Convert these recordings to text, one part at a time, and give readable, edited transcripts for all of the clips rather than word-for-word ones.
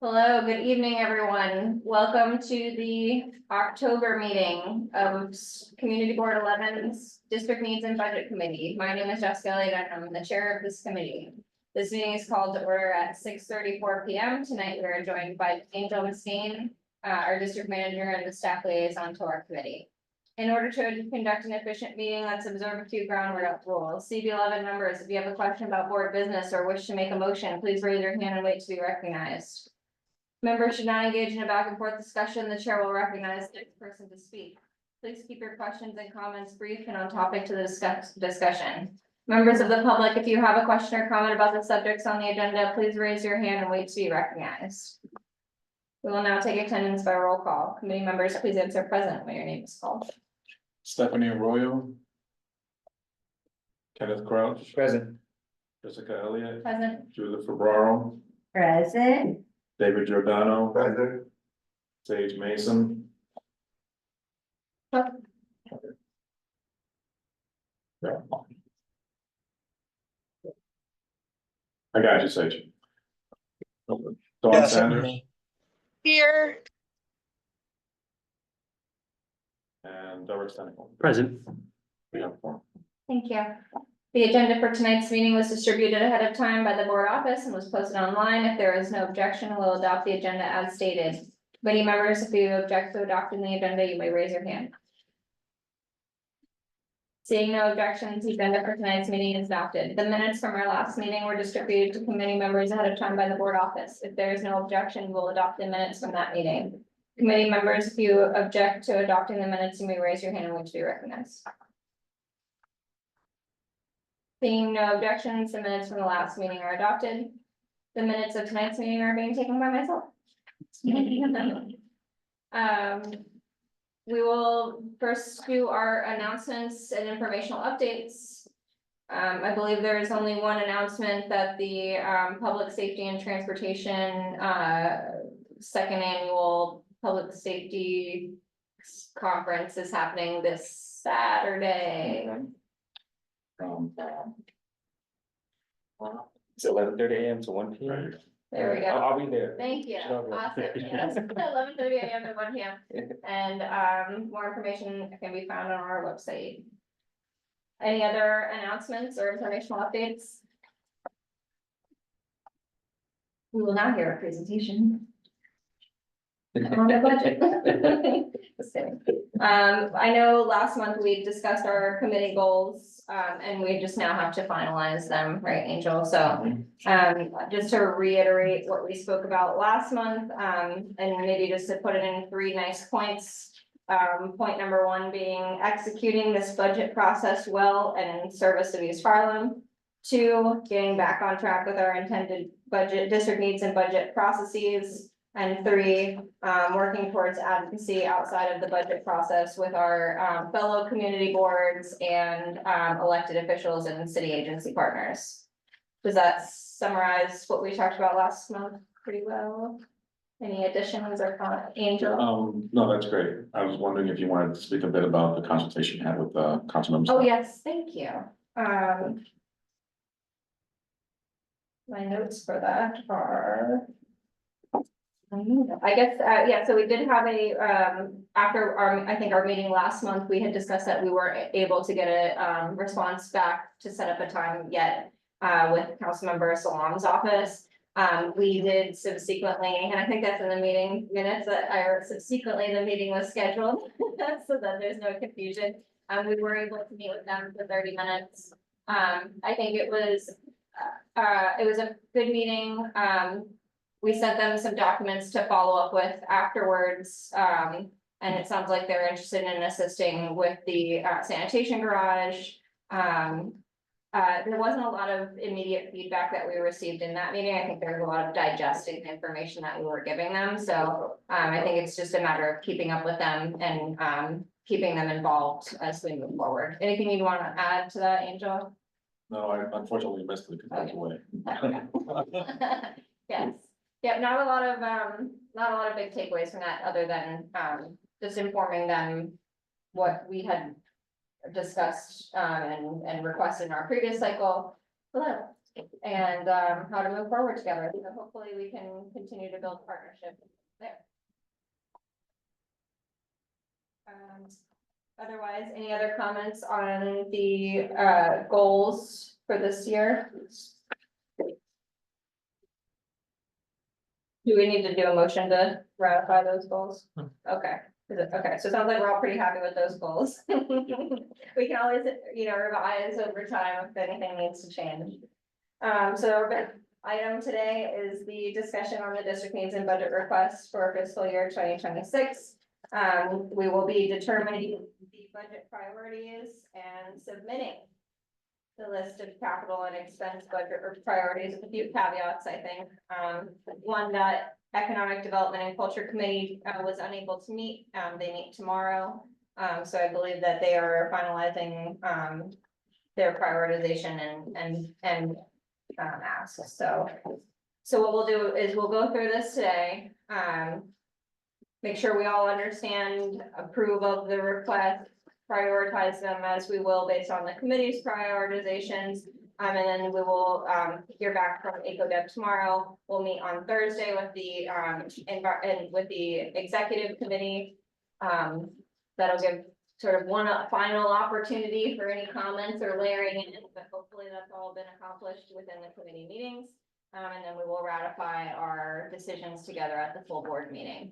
Hello, good evening, everyone. Welcome to the October meeting of Community Board 11's District Needs and Budget Committee. My name is Jessica Elliott, and I'm the chair of this committee. This meeting is called to order at 6:34 p.m. Tonight, we are joined by Angel Mustine, our district manager and the staff liaison to our committee. In order to conduct an efficient meeting, let's observe a few ground rules. CB11 members, if you have a question about board business or wish to make a motion, please raise your hand and wait to be recognized. Members should not engage in a back and forth discussion. The chair will recognize the next person to speak. Please keep your questions and comments brief and on topic to the discussion. Members of the public, if you have a question or comment about the subjects on the agenda, please raise your hand and wait to be recognized. We will now take attendance by roll call. Committee members, please answer present when your name is called. Stephanie Arroyo. Kenneth Crouch. Present. Jessica Elliott. Present. Judith Ferraro. Present. David Giordano. Present. Sage Mason. Oh. Yeah. I got you, Sage. Dawn Yes, Sanders Here. and Derek Stenical. Present. We have four. Thank you. The agenda for tonight's meeting was distributed ahead of time by the board office and was posted online. If there is no objection, we'll adopt the agenda as stated. Committee members, if you object to adopting the agenda, you may raise your hand. Seeing no objections, the agenda for tonight's meeting is adopted. The minutes from our last meeting were distributed to committee members ahead of time by the board office. If there is no objection, we'll adopt the minutes from that meeting. Committee members, if you object to adopting the minutes, you may raise your hand and wait to be recognized. Seeing no objections, the minutes from the last meeting are adopted. The minutes of tonight's meeting are being taken by myself. We will first do our announcements and informational updates. I believe there is only one announcement that the Public Safety and Transportation second annual Public Safety Conference is happening this Saturday. It's 11:30 a.m. to 1 p.m. There we go. I'll be there. Thank you. Sure. Awesome. Yes, 11:30 a.m. to 1 p.m. And more information can be found on our website. Any other announcements or informational updates? We will now hear a presentation on the budget. Just kidding. I know last month we discussed our committee goals, and we just now have to finalize them, right, Angel? So, just to reiterate what we spoke about last month, and maybe just to put it in 3 nice points. Point number 1 being executing this budget process well and in service of East Harlem. 2, getting back on track with our intended budget, district needs and budget processes. And 3, working towards advocacy outside of the budget process with our fellow community boards and elected officials and city agency partners. Does that summarize what we talked about last month pretty well? Any additions or comments, Angel? No, that's great. I was wondering if you wanted to speak a bit about the consultation you had with the council members. Oh, yes, thank you. My notes for that are. I guess, yeah, so we did have a, after I think our meeting last month, we had discussed that we weren't able to get a, response back to set up a time yet, with Councilmember Salam's office. We did subsequently, and I think that's in the meeting minutes that subsequently the meeting was scheduled, so that there's no confusion. We were able to meet with them for 30 minutes. I think it was a good meeting. We sent them some documents to follow up with afterwards. And it sounds like they're interested in assisting with the sanitation garage. There wasn't a lot of immediate feedback that we received in that meeting. I think there was a lot of digesting the information that we were giving them. So I think it's just a matter of keeping up with them and keeping them involved as we move forward. Anything you'd want to add to that, Angel? No, I unfortunately missed it because I was away. Yes. Yeah, not a lot of big takeaways from that, other than just informing them what we had discussed and requested in our previous cycle. Hello. and, how to move forward together. So hopefully we can continue to build partnership there. Otherwise, any other comments on the, goals for this year? Do we need to do a motion to ratify those goals? Okay, okay, so it sounds like we're all pretty happy with those goals. We can always, revise over time if anything needs to change. So our big item today is the discussion on the district needs and budget requests for fiscal year 2026. We will be determining the budget priorities and submitting the list of capital and expense budget or priorities with a few caveats, I think. One, that Economic Development and Culture Committee was unable to meet. They meet tomorrow. So I believe that they are finalizing their prioritization and asks. So what we'll do is we'll go through this today. Make sure we all understand, approve of the request, prioritize them as we will based on the committee's prioritizations. And then we will hear back from EcoDev tomorrow. We'll meet on Thursday with the with the executive committee. That'll give sort of one final opportunity for any comments or layering in, but hopefully that's all been accomplished within the committee meetings. And then we will ratify our decisions together at the full board meeting.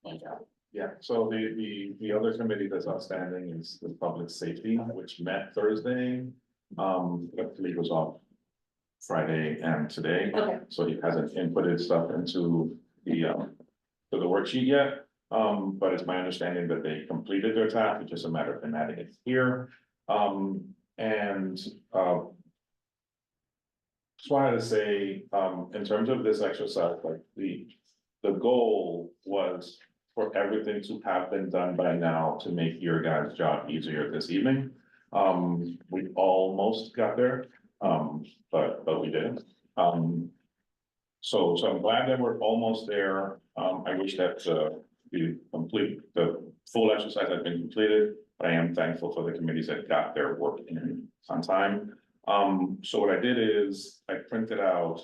Angel. Yeah, so the other committee that's outstanding is the public safety, which met Thursday. But Lee was off Friday and today. Okay. So he hasn't inputted stuff into the worksheet yet. But it's my understanding that they completed their task, it's just a matter of them adding it here. Just wanted to say, in terms of this exercise, like the goal was for everything to have been done by now to make your guys' job easier this evening. We almost got there, but we didn't. So I'm glad that we're almost there. I wish that the full exercise had been completed, but I am thankful for the committees that got their work in on time. So what I did is I printed out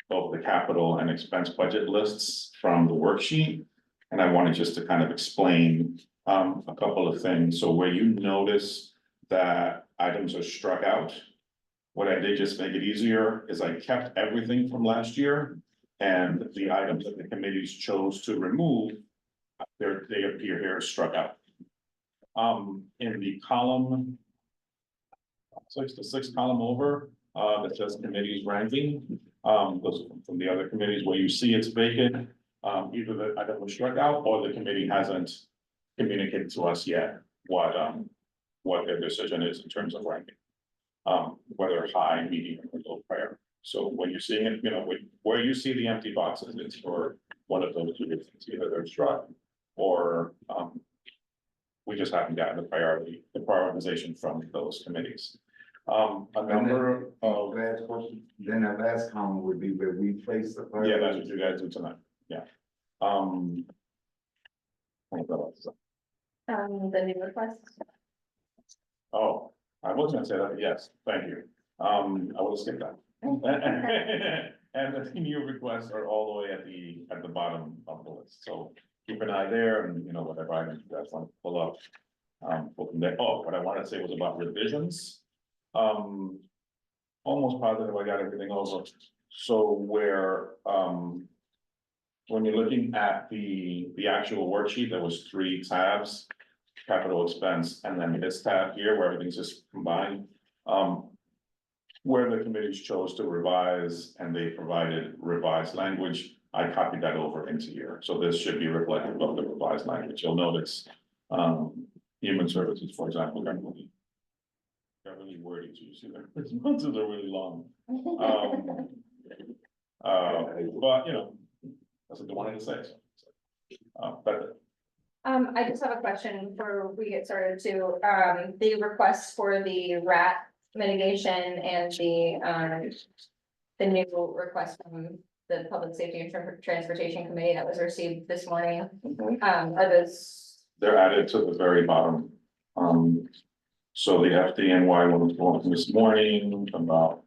both the capital and expense budget lists from the worksheet. And I wanted just to kind of explain a couple of things. So where you notice that items are struck out, what I did just make it easier is I kept everything from last year. And the items that the committees chose to remove, they appear here struck out. In the column, so it's the sixth column over, that says committees ranking. Those from the other committees where you see it's vacant, either the item was struck out or the committee hasn't communicated to us yet what their decision is in terms of ranking. Whether high, medium, or low priority. So when you're seeing it, where you see the empty boxes, it's for one of those two reasons, either they're struck or we just haven't gotten the prioritization from those committees. A number of. Last question, then that last column would be where we place the. Yeah, that's what you guys do tonight, yeah. The new request. Oh, I was gonna say that, yes, thank you. I will skip that. And the new requests are all the way at the bottom of the list, so keep an eye there and, whatever items you guys want to pull up. What I wanted to say was about revisions. Almost positive I got everything over. So where, when you're looking at the actual worksheet, there was 3 tabs, capital expense, and then this tab here where everything's just combined. Where the committees chose to revise and they provided revised language, I copied that over into here. So this should be reflective of the revised language. You'll notice, human services, for example, got really wordy, so you see their responses are really long. But that's what they wanted to say. That's it. I just have a question before we get started too. The requests for the rat mitigation and the new request from the Public Safety and Transportation Committee that was received this morning. Are those? They're added to the very bottom. So the FDNY was going this morning about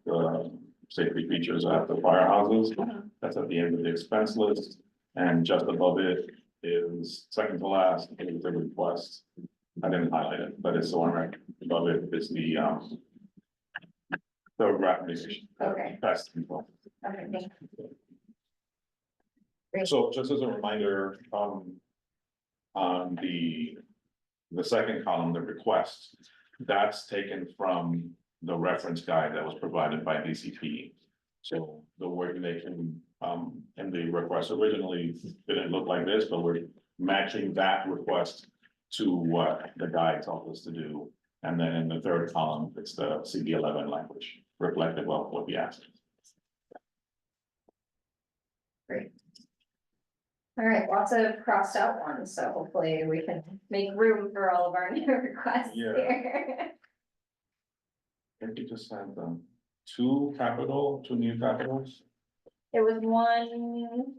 safety features at the firehouses. That's at the end of the expense list. And just above it is second to last, is the request. I didn't highlight it, but it's the one right above it is the recommendation. Okay. Best control. Okay, thank you. So just as a reminder, on the second column, the request, that's taken from the reference guide that was provided by DCP. So the word they can, and the request originally didn't look like this, but we're matching that request to what the guide tells us to do. And then in the third column, it's the CB11 language reflective of what we asked. Great. All right, lots of crossed out ones, so hopefully we can make room for all of our new requests Yeah. here. I think you just had two new capitals. It was one,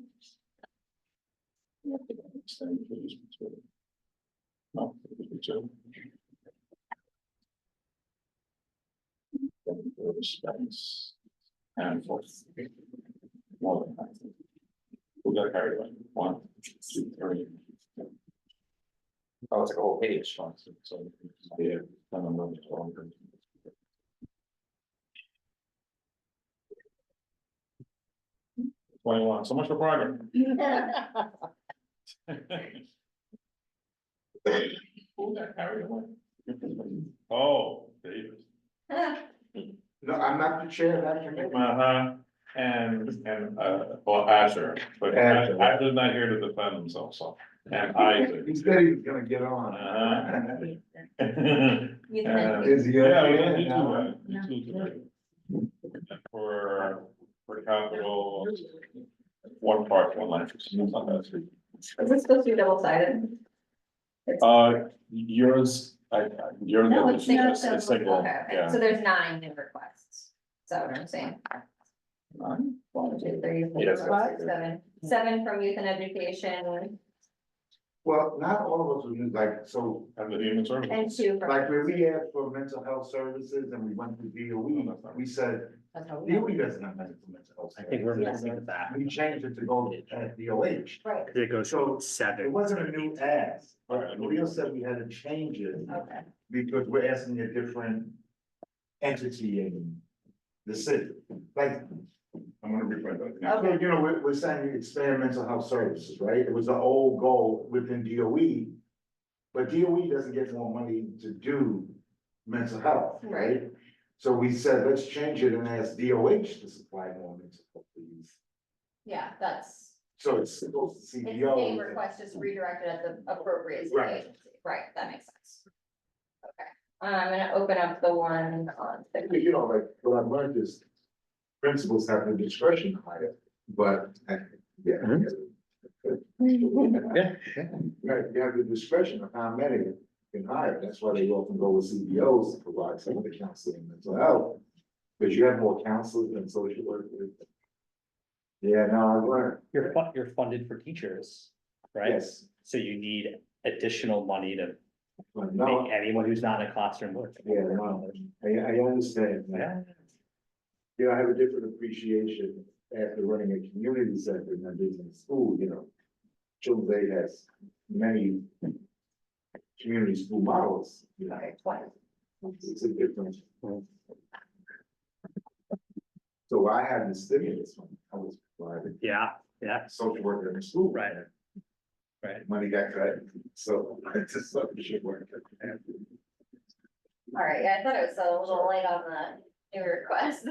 No, two. And fourth. More than that. We got carried away. 1, 2, 3. Oh, it's like a whole page. So, yeah, I don't know. 21, so much for progress. Who got carried away? Oh, David. No, I'm not the chair of that committee. Well, Asher, but Asher. Asher's not here to defend himself, so, and Isaac. He said he was gonna get on. Is he? Yeah, we okay? can do two. For capital, one part, one line. is it supposed to be double sided? Yours, yours. No, it's single. It's single, Okay, yeah. so there's 9 new requests. Is that what I'm saying? 1, 2, 3, 4, Yes. 5, 6, 7. 7 from youth and education Well, not all of us would use like, so, And the human services. and 2 from. like when we asked for mental health services and we went to DOE, we said, DOE doesn't have mental health. I think we're services. missing that. We changed it to go at DOH. Right, It goes So, from It 7. wasn't a new ask, Right. but Leo said we had to change it okay. because we're asking a different entity in the city. Like, I'm gonna replay that. so, you know, we're saying expand mental health services, right? It was an old goal within DOE. But DOE doesn't get more money to do mental health, right? So we said, let's change it and ask DOH to supply more mental health fees. Yeah, that's, So it's supposed to it's the same CBO. request, just redirected at the appropriate city Right. agency. Right, that makes sense. Okay, I'm gonna open up the one on. You know, like, what I've learned is principals have the discretion to hire, but, yeah. Yeah. Right, you have the discretion of how many you can hire, that's why they often go with CBOs to provide some of the counseling and mental health. Because you have more counselors than social workers. Yeah, no, I learned, You're funded for teachers, right? yes, So you need additional money to but make no, anyone who's not in a classroom work. yeah, no, I understand. Yeah. You know, I have a different appreciation after running a community center and then being in school, you know. Children's Aid has many community school models, you know, Okay, 20. it's a difference. So I had the stimulus when I was provided Yeah, yeah, social worker in the school. Right. Right. Money got cut, so it's a social worker. All right, yeah, I thought it was a little late on the new request.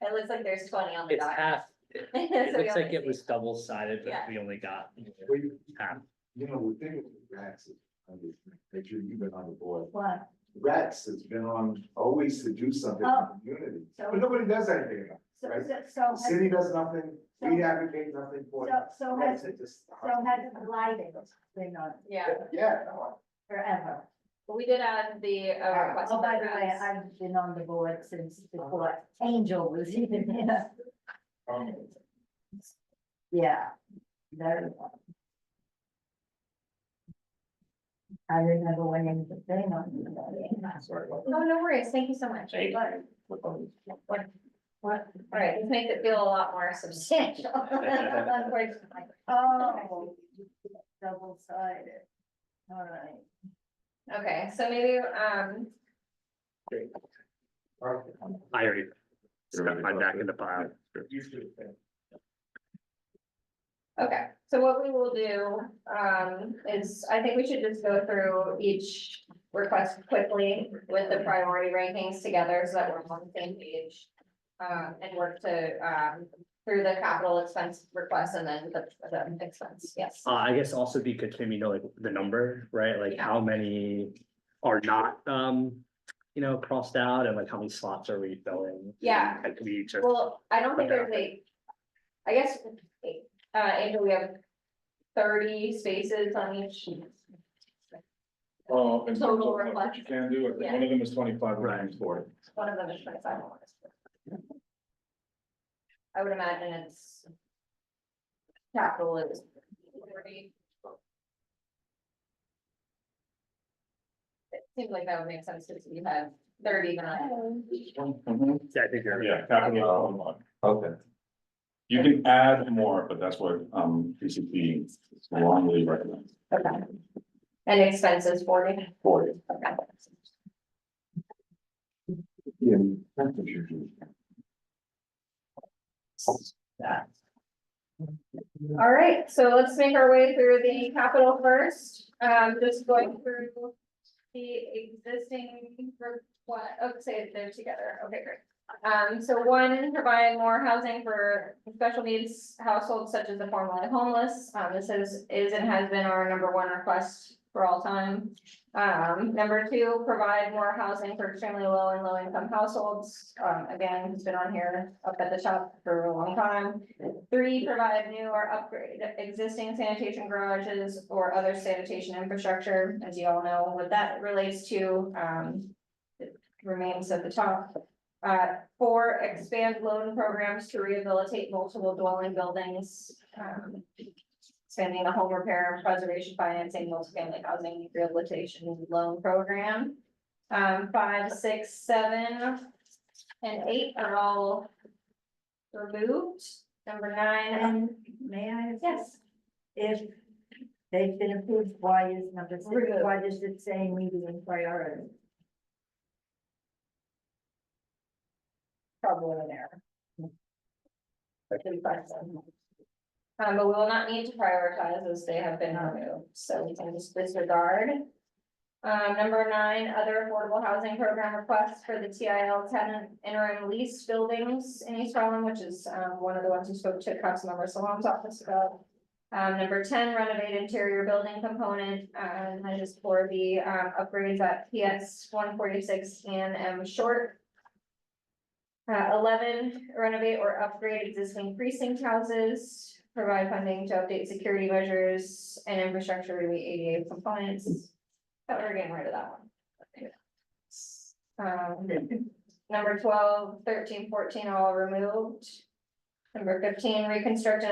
It looks like there's 20 on the it's docket. half, So it we looks like only it see- was double sided, but Yeah. we only got Well, you half. know, the thing with rats is, make sure you've been on the board. What? Rats has been on always to do something in Oh. the community, So- but nobody does anything about So, it, right? so, The city does nothing, we advocate nothing for it. so Rats has, are just- so has lighting been on Yeah, Yeah, no, forever. but we did add the request. Oh, by the for way, grants. I've been on the board since before Angel was even here. Yeah. Very well. I remember when they were saying on the. Oh, no worries, thank you so much. Thank What? All right, this makes it feel a lot more substantial. Unfortunately. Oh, double sided. All right. Okay, so maybe, I already stuck my back in the pile. okay, so what we will do, is I think we should just go through each request quickly with the priority rankings together so that we're on the same page. And work to, through the capital expense request and then the expense, yes. I guess also be good to maybe know like the number, right? Like Yeah. how many are not, crossed out and like how many slots are we filling? Yeah. At each or, Well, I don't think there's I guess, Angel, we have 30 spaces on each. Oh, in terms Total of what request. you can do, I think one of them is 25, one of them is 40. One of them is 25. I would imagine it's. Capital is 40. It seems like that would make sense since you have 30 then. yeah, I think you're. Yeah, capital. Okay. You can add more, but that's what, PCP strongly recommends. Okay. And expenses 40. 40. Okay. Yeah. All right, so let's make our way through the capital first. Just going through the existing what, oh, say they're together. Okay, great. So one, provide more housing for special needs households such as the formerly homeless. This is and has been our #1 request for all time. Number two, provide more housing for extremely low and low income households. Again, it's been on here up at the top for a long time. 3, provide new or upgrade existing sanitation garages or other sanitation infrastructure. As you all know, what that relates to, it remains at the top. 4, expand loan programs to rehabilitate multiple dwelling buildings. Expanding the home repair and preservation financing, multifamily housing rehabilitation loan program. 5, 6, 7, and 8 are all removed. Number 9, And may I? yes, If they've been approved, why is number 6, Removed. why does it say medium priority? probably an error. Good question. But we will not need to prioritize as they have been removed, so we can just disregard. Number 9, other affordable housing program requests for the TIL tenant interim lease buildings in East Harlem, which is one of the ones we spoke to Councilmember Salon's office about. Number 10, renovate interior building component, and that is for the upgrades at PS 146 and M Short. 11, renovate or upgrade existing precinct houses, provide funding to update security measures and infrastructure to meet ADA compliance. Thought we were getting rid of that one. Number 12, 13, 14 are all removed. Number 15, reconstruct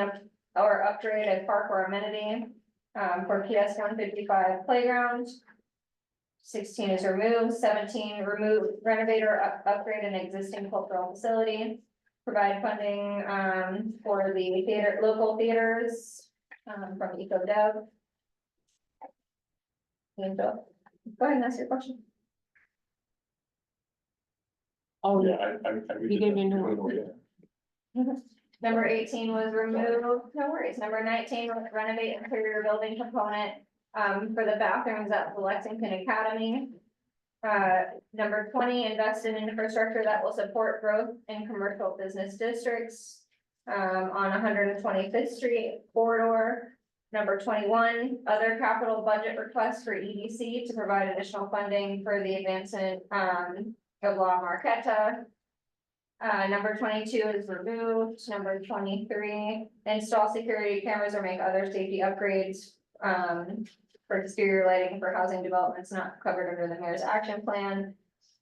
or upgrade a park or amenity for PS 155 playground. 16 is removed. 17, remove, renovate or upgrade an existing cultural facility. Provide funding for the local theaters from EcoDev. Angel, go ahead and ask your question. Oh, Yeah, I You gave me a new one. Number 18 was removed, no worries. Number 19, was renovate interior building component for the bathrooms at the Lexington Academy. Number 20, invest in infrastructure that will support growth in commercial business districts on 125th Street corridor. Number 21, other capital budget requests for EDC to provide additional funding for the advancement of La Marqueta. Number 22 is removed. Number 23, install security cameras or make other safety upgrades for exterior lighting for housing developments not covered under the mayor's action plan.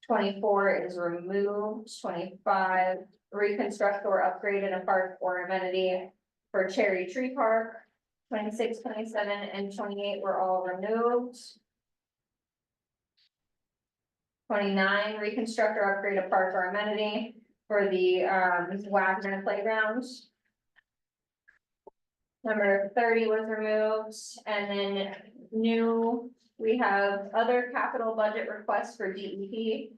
24 is removed. 25, reconstruct or upgrade in a park or amenity for Cherry Tree Park. 26, 27, and 28 were all removed. 29, reconstruct or upgrade a park or amenity for the Wagner Playground. Number 30 was removed, and then new, we have other capital budget requests for DEP.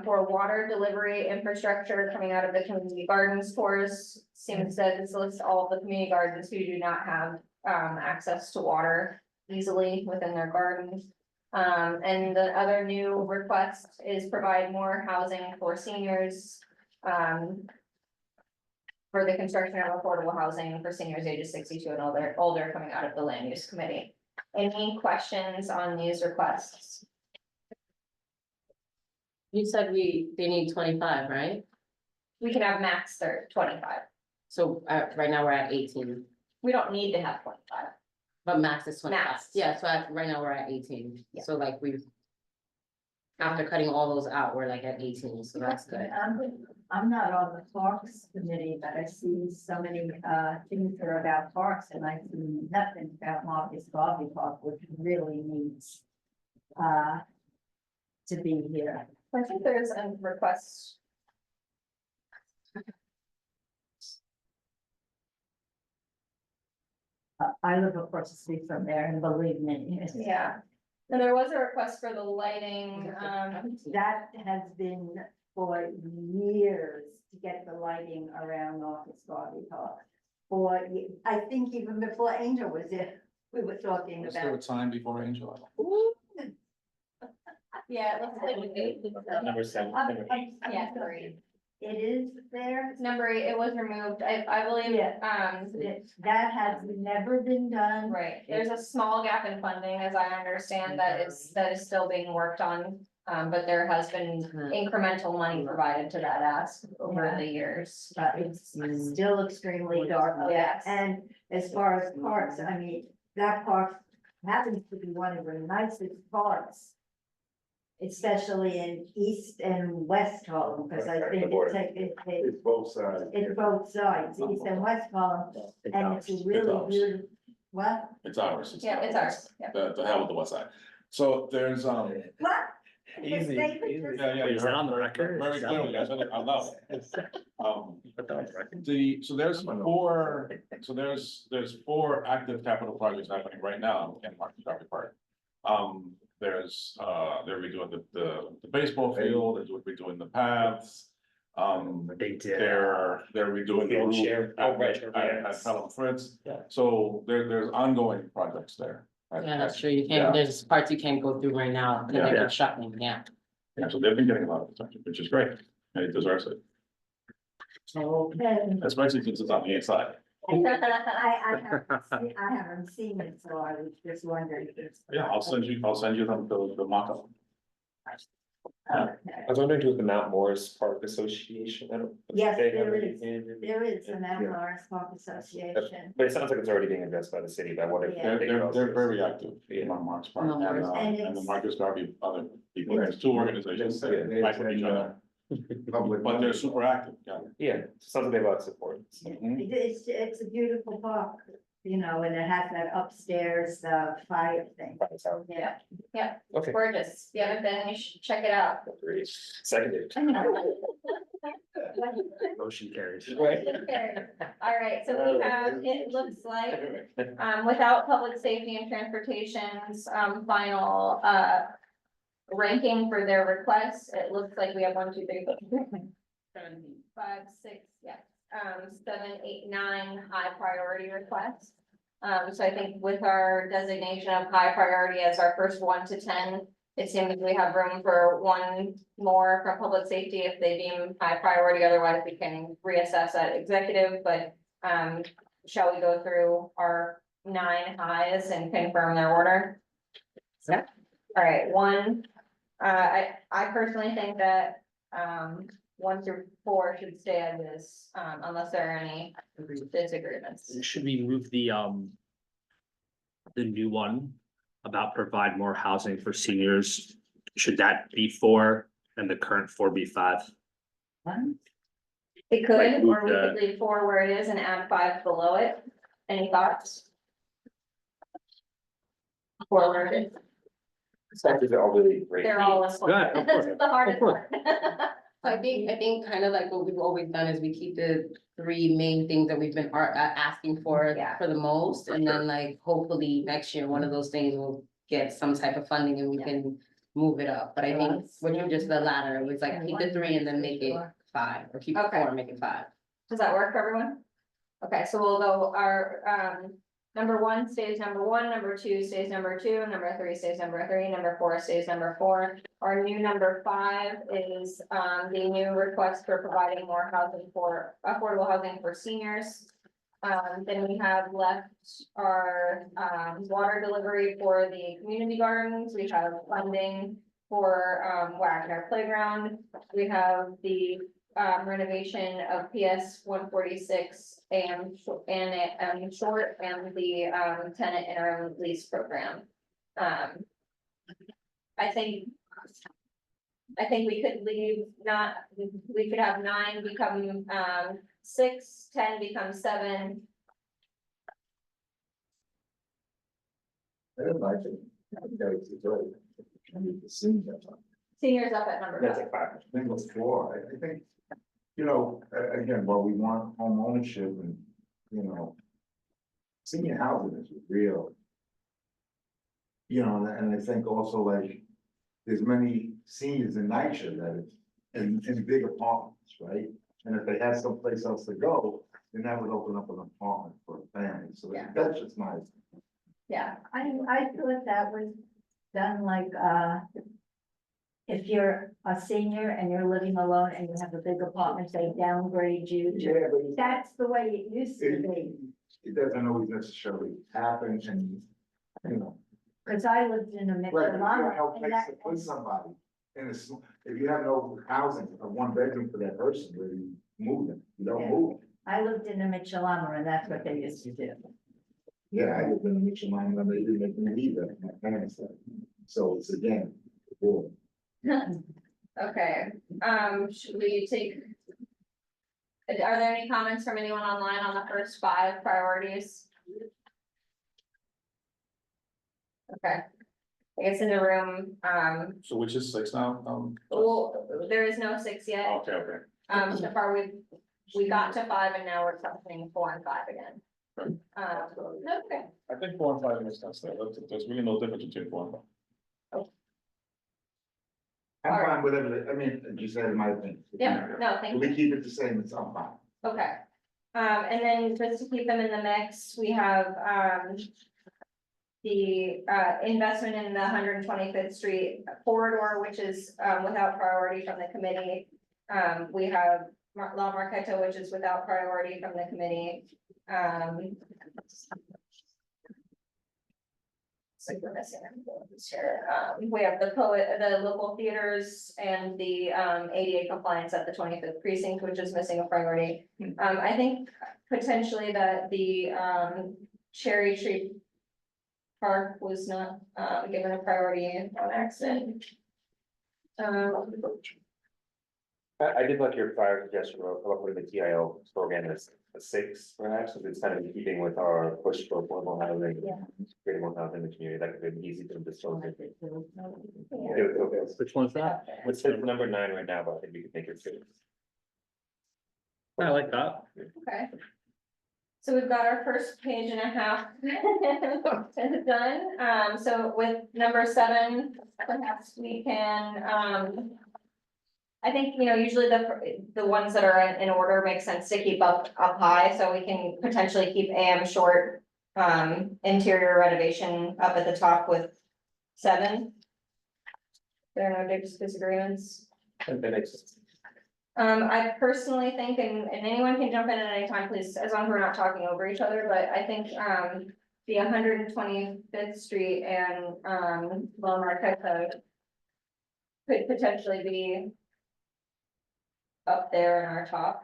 For water delivery infrastructure coming out of the community gardens course. Seems that this lists all of the community gardens who do not have access to water easily within their gardens. And the other new request is provide more housing for seniors. For the construction of affordable housing for seniors ages 62 and older coming out of the land use committee. Any questions on these requests? You said they need 25, right? We can have max 25. So, right now we're at 18, We don't need to have 25. but max is 25. Max. Yeah, so right now we're at 18, Yeah. so like after cutting all those out, we're like at 18, so that's good. I'm not on the parks committee, but I see so many, things that are about parks and I see nothing about Marcus Garvey Park, which really needs, to be here. I think there's a request. I live across the street from there and believe me, it's. Yeah. And there was a request for the lighting, That has been for years to get the lighting around Marcus Garvey Park. I think even before Angel was there, we were talking Was there a about. time before Angel? yeah, it looks like. Number 7. Yeah, 3. It is there. Number 8, it was removed. I believe, Yeah. That has never been done. right, there's a small gap in funding, as I understand, that is still being worked on. But there has been incremental money provided to that ask over the years. But it's still extremely dark. Yes. And as far as parks, I mean, that park happens to be one of the nicest parks. Especially in East and West Harlem, because I think It's both sides. it's both sides, East and West Harlem, and it's a really beautiful, what? It's ours. Yeah, it's ours, yeah. The hell with the west side. So there's, What? Easy, They- easy. yeah, Is that on the record? Very clearly, I said it out loud. Put that on the record. So there's 4 active capital projects happening right now in Marcus Garvey Park. They're redoing the baseball field, they're redoing the paths. They did. They're redoing the Wheelchair. roof Oh, right, at Pelham Fritz. Yeah. So there's ongoing projects there. Yeah, that's true, you Yeah. can't, there's parts you can't go through right now, because they're Yeah. constructing, yeah. Yeah, so they've been getting a lot of attention, which is great, and it deserves it, Okay. especially since it's on the inside. I haven't seen it, so I was just wondering. Yeah, I'll send you them the mock-up. Okay. I was wondering, with the Mount Morris Park Association, I don't. Yes, they have there is. anything? There is a Mount Morris Park Association. But it sounds like it's already being addressed by the city, but what if? Yeah. They're very active in Marcus Park Mount Morris. and the Marcus Garvey other people, there's 2 organizations that fight with each other, Public. but they're super active, yeah. Yeah, sounds like they have a lot of support. It's a beautiful park, you know, and it has that upstairs, fire thing. Yeah, Okay, gorgeous. If you haven't been, you should check it out. great. Seconded. Motion carries. Right. All right, so we have, it looks like, without public safety and transportation's, final, ranking for their requests, it looks like we have 1, 2, 3, 4, 5, 6, yeah, 7, 8, 9 high priority requests. So I think with our designation of high priority as our first 1 to 10, it seems we have room for 1 more from public safety if they deem high priority, otherwise we can reassess at executive, but, shall we go through our 9 highs and confirm their order? Yeah. All right, 1, I personally think that, 1 through 4 should stay as is, unless there are any disagreements. Should we move the new one about provide more housing for seniors? Should that be 4 and the current 4 be 5? It could, Like, or we move could leave 4 where it is and add 5 below it. Any thoughts? 4 where it is. These are all really great. They're all. Yeah, of course. This is the hardest Of course. part. I think kind of like what we've always done is we keep the three main things that we've been asking for Yeah. for the most. And then like hopefully next year, one of those things will get some type of funding and we can move it up. But I think what you just the latter, it was like keep the three and then make it 5 or keep it Okay. 4 and make it 5. Does that work for everyone? Okay, so we'll go, our, number 1 stays number 1, number 2 stays number 2, number 3 stays number 3, number 4 stays number 4. Our new number 5 is, the new request for providing more housing for, affordable housing for seniors. Then we have left our, water delivery for the community gardens, we have funding for, Wagner Playground. We have the renovation of PS 146 and short and the tenant interim lease program. I think we could leave we could have 9 become 6, 10 become 7. I don't like it. I think that was great. I need to see that. Seniors up at number That's 5. like 5. I think it was 4. I think, you know, again, while we want home ownership and, you know, senior housing is real. You know, and I think also like, there's many seniors in NYCHA that is in big apartments, right? And if they had someplace else to go, then that would open up an apartment for a family, so Yeah. that's just nice. Yeah, I thought that was done like, if you're a senior and you're living alone and you have a big apartment, they downgrade you to, Yeah, but that's the way it used to be. it doesn't always necessarily happen, and, you know. Cause I lived in a Right, if you don't have Michelama, and place that, to put somebody in if you have no housing, a 1 bedroom for that person, where you move them, you don't Yeah. move them. I lived in a Michelama and that's what they used to do. Yeah, I lived in a mixed line, and they didn't make me leave that, my parents said. So it's again, cool. okay, should we take? Are there any comments from anyone online on the first 5 priorities? Okay, I guess in the room, So which is 6 now? well, there is no 6 yet. Okay. So far we got to 5 and now we're talking 4 and 5 again. Right. Okay, I think 4 and 5 makes sense. There's really no difference between 4 and 5. I'm Alright. fine with whatever, I mean, just add my thing. yeah, no, If thank we you. keep it the same, it's, I'm fine. Okay. And then just to keep them in the mix, we have, the, investment in the 125th Street corridor, which is, without priority from the committee. We have La Marqueta, which is without priority from the committee. So we're missing here. We have the local theaters and the, ADA compliance at the 25th precinct, which is missing a priority. I think potentially that the, Cherry Tree Park was not, given a priority on accident. I did like your prior suggestion of come up with the TIO program as a 6, perhaps, if it's kind of in keeping with our push for affordable housing. Yeah. Creating more housing in the community, that could be easy to dispose of. Yeah. Which one's that? What's the number 9 right now, but I think we could make it 6. I like that. Okay. So we've got our first page and a half done. So with number 7, perhaps we can, I think, you know, usually the ones that are in order make sense to keep up high, so we can potentially keep AM short. Interior renovation up at the top with 7. There are no disagreements. And then it's, I personally think, and anyone can jump in at any time, please, as long as we're not talking over each other, but I think, the 125th Street and, La Marqueta could potentially be up there in our top.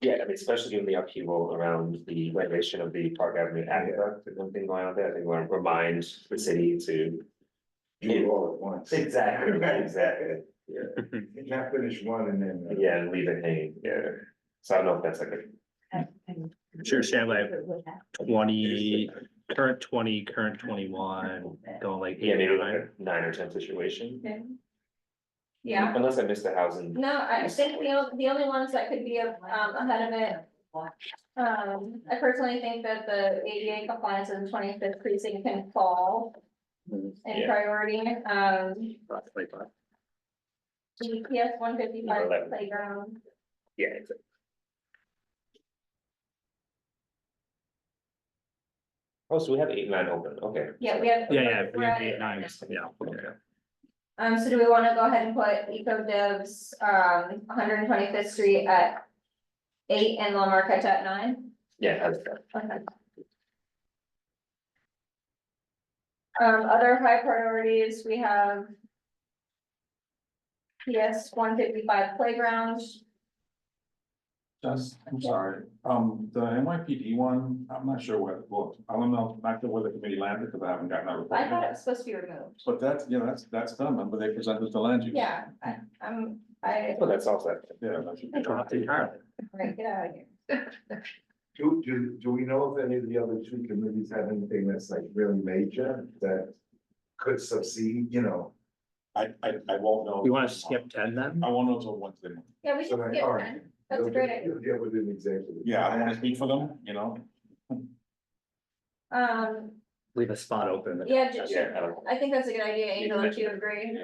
yeah, I mean, especially given the upheaval around the renovation of the Park Avenue aqueduct, there's one thing going on there, I think we want to remind the city to. Do it all at once. Exactly, exactly, yeah, You can't finish one and then. yeah, and leave it hanging, yeah, so I don't know if that's like a. Sure, Sam, like 20, current 20, current 21, going like Yeah, 8, maybe like 9. a 9 or 10 situation. Yeah, Unless I missed the housing. no, I think the only ones that could be ahead of it. I personally think that the ADA compliance in the 25th precinct can fall in Yeah. priority, Like, GPS 155 11. playground. Yeah, exactly. Oh, so we have 8 and 9 open, okay. Yeah, we have. yeah, we're we have at 8, it. 9, yeah, okay. So do we wanna go ahead and put Eco Devs, 125th Street at 8 and La Marquette at 9? Yeah, that's good. Okay. Other high priorities, we have. PS 155 playground, Just, I'm sorry, the NYPD one, I'm not sure where, well, I don't know, not sure where the committee landed, because I haven't gotten that I report thought it yet. was supposed to be removed. But that's, yeah, that's done, remember they presented the land use. Yeah, I, Well, that's all set. Yeah, that should be. Dropped entirely. right, get out of here. Do we know if any of the other two committees have anything that's like really major that could succeed, you know? I won't know. We wanna skip 10 then? I won't know until Wednesday. Yeah, we So can then, skip all right. 10, that's a great idea. You'll get with an executive. Yeah, I don't wanna speak for them, you know, Leave a spot open. Yeah, Yeah, I don't know. I think that's a good idea, Angel, if you agree,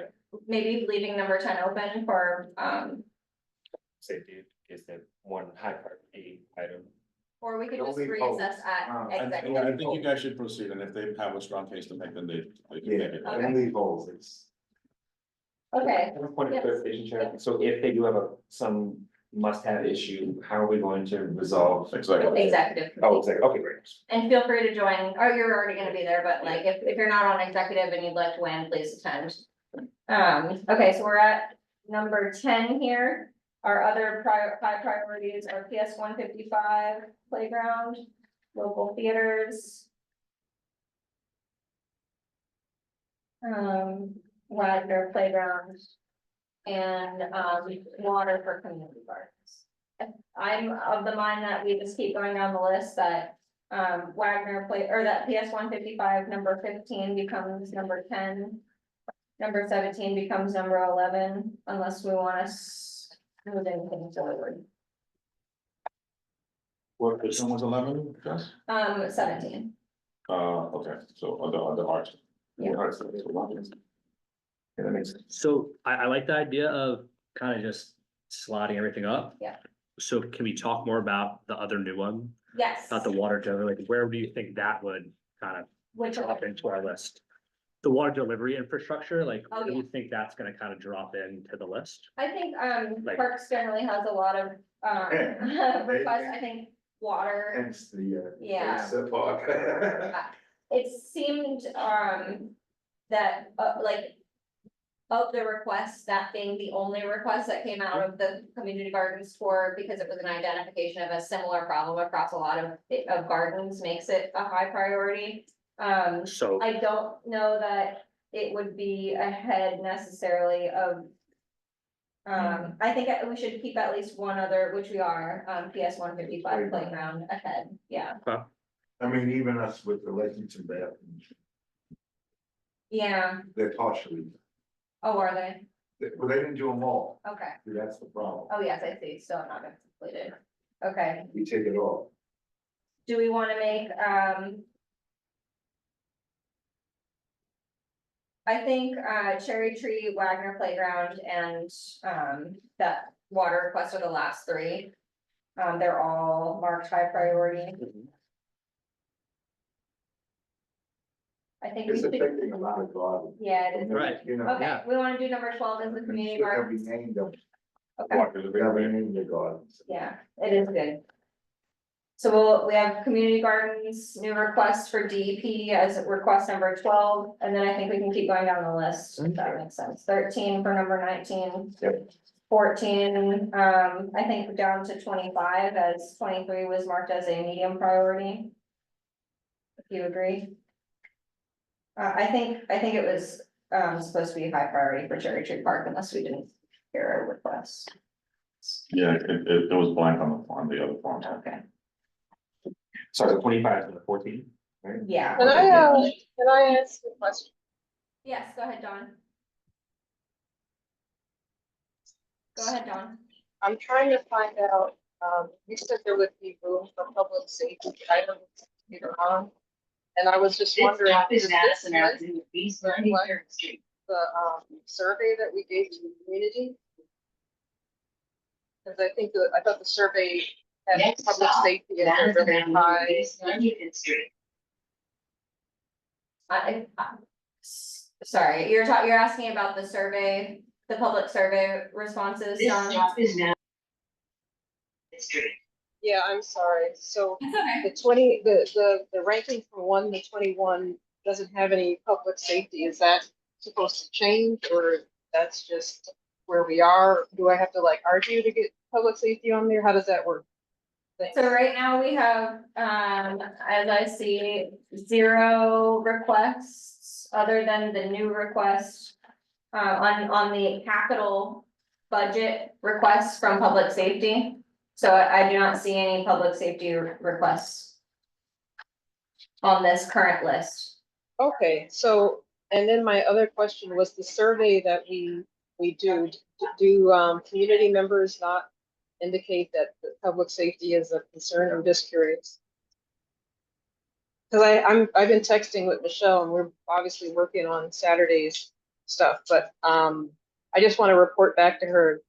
maybe leaving number 10 open for, Safety is the one high priority item. or we could Don't just leave reassess polls. at I executive. think you guys should proceed, and if they have a strong case to make, then they can Yeah, make it. Okay. only holes, it's. Okay, I have a point Yeah. of clarification, Chair. So if they do have some must-have issue, how are we going to resolve? Exactly. executive. Oh, it's like, okay, great. And feel free to join, or you're already gonna be there, but like, if you're not on executive and you'd like to win, please attend. Okay, so we're at number 10 here. Our other high priorities are PS 155 playground, local theaters. Wagner playground. And, water for community gardens. I'm of the mind that we just keep going down the list that, Wagner or that PS 155, number 15 becomes number 10. Number 17 becomes number 11, unless we want to move anything forward. What, which one was 11, Jess? 17, Okay, so other arts. Yeah. Arts, so yeah, that makes sense. So I like the idea of kind of just slotting everything up. Yeah. So can we talk more about the other new one, yes. about the water delivery, like where do you think that would kind of Which drop one? into our list? The water delivery infrastructure, like, Oh, where do yeah. you think that's gonna kind of drop into the list? I think, Like- Parks generally has a lot of, requests, I think, water. Hence the, Yeah. Park. It seemed, that, like, of the requests, that being the only request that came out of the community gardens for, because it was an identification of a similar problem across a lot of gardens, makes it a high priority. So, I don't know that it would be ahead necessarily of. I think we should keep at least one other, which we are, PS 155 playground ahead, yeah. I mean, even us with the Lexington bathrooms, Yeah, they're partially, oh, are they? well, they didn't do them all, Okay, that's the problem, oh, yes, I see, still not been completed. Okay, we take it off. do we wanna make, I think, Cherry Tree, Wagner Playground, and, that water request are the last three. They're all marked high priority. I think we It's should, affecting a lot of gardens. yeah, it is. Right. You know. Okay, we wanna do number 12 as the We community should have gardens. renamed them, Okay, Water delivery, we have right? renamed the gardens. yeah, it is good. So we have community gardens, new request for DEP as request number 12, and then I think we can keep going down the list, if that makes sense. 13 for number 19. Yep. 14, I think down to 25, as 23 was marked as a medium priority. If you agree. I think it was, supposed to be high priority for Cherry Tree Park unless we didn't hear a request. Yeah, it was blank on the other form. Okay, Sorry, the 25 and the 14. Yeah. Can I ask a question? Yes, go ahead, Dawn. Go ahead, Dawn. I'm trying to find out, you said there would be room for public safety items later on. And I was just wondering, does this reflect the, survey that we gave to the community? Because I think I thought the survey had public safety as a really high. Sorry, you're asking about the survey, the public survey responses, Dawn? Yeah, I'm sorry. So It's okay. the 20, the ranking from 1 to 21 doesn't have any public safety. Is that supposed to change, or that's just where we are? Do I have to like argue to get public safety on there? How does that work? Thanks. So right now we have, as I see, 0 requests other than the new request. On the capital budget requests from public safety. So I do not see any public safety requests on this current list. Okay, so, and then my other question was the survey that we do community members not indicate that the public safety is a concern? I'm just curious. Cause I've been texting with Michelle and we're obviously working on Saturdays stuff, but, I just want to report back to her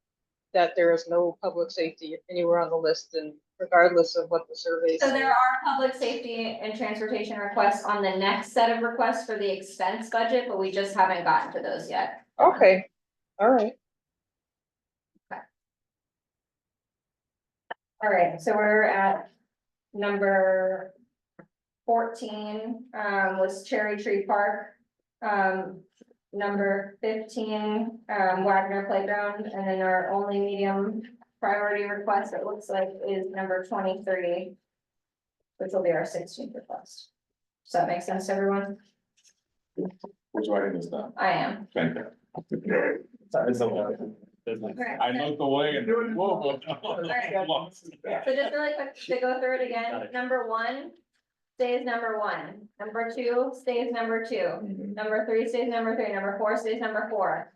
that there is no public safety anywhere on the list, and regardless of what the survey So says. there are public safety and transportation requests on the next set of requests for the expense budget, but we just haven't gotten to those yet. Okay, all right. All right, so we're at number 14, was Cherry Tree Park. Number 15, Wagner Playground, and then our only medium priority request, it looks like, is number 23, which will be our 16th request. Does that make sense to everyone? Who's writing this down? I am. Thank you. I know the way and. Whoa. So just really quick to go through it again, number 1 stays number 1, number 2 stays number 2, number 3 stays number 3, number 4 stays number 4.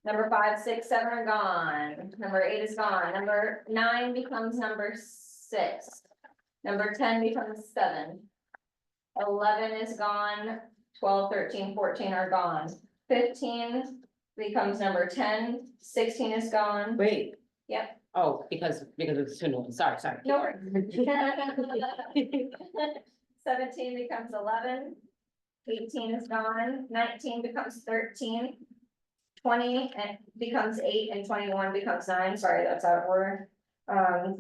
Number 5, 6, 7 are gone, number 8 is gone, number 9 becomes number 6. Number 10 becomes 7. 11 is gone, 12, 13, 14 are gone. 15 becomes number 10, 16 is gone. Wait. Yep. Oh, because of the two new ones. Sorry. No worries. 17 becomes 11. 18 is gone, 19 becomes 13. 20 and becomes 8 and 21 becomes 9, sorry, that's out of order.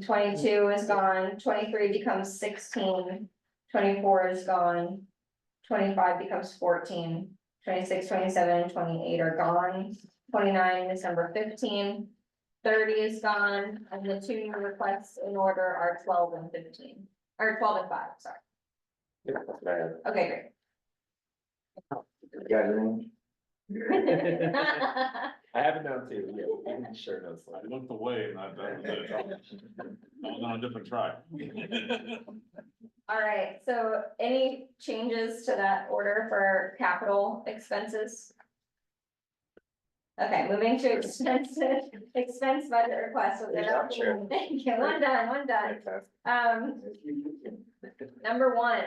22 is gone, 23 becomes 16, 24 is gone. 25 becomes 14, 26, 27, and 28 are gone. 29 is number 15, 30 is gone, and the 2 new requests in order are 12 and 15, or 12 and 5, sorry. Yeah, that's what I have. Okay, great. You got anything? I have it down too, yeah, we can share notes. I looked away and I was on a different track. All right, so any changes to that order for capital expenses? Okay, moving to expense budget requests. Good job, Chair. Thank you, one done. Number 1,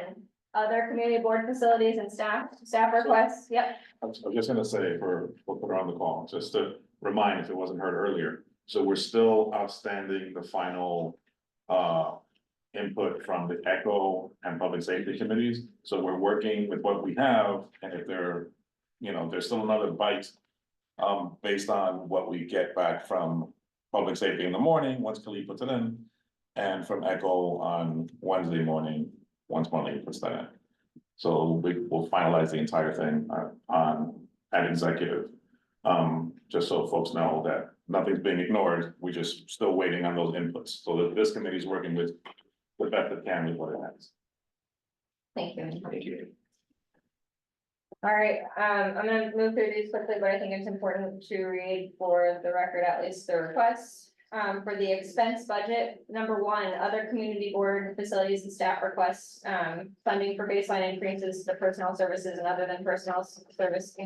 other community board facilities and staff requests, yep. I was just gonna say, we'll put her on the call, just to remind if it wasn't heard earlier. So we're still outstanding the final input from the ECHO and public safety committees. So we're working with what we have, and if there's still another bite based on what we get back from public safety in the morning, once Khalid puts it in, and from ECHO on Wednesday morning, once Marlene puts that in. So we'll finalize the entire thing at executive. Just so folks know that nothing's being ignored, we're just still waiting on those inputs, so that this committee is working with the best it can with what it has. Thank you. Thank you. All right, I'm gonna move through these quickly, but I think it's important to read for the record, at least the requests. for the expense budget. Number one, other community board facilities and staff requests, funding for baseline increases to personnel services and other than personnel service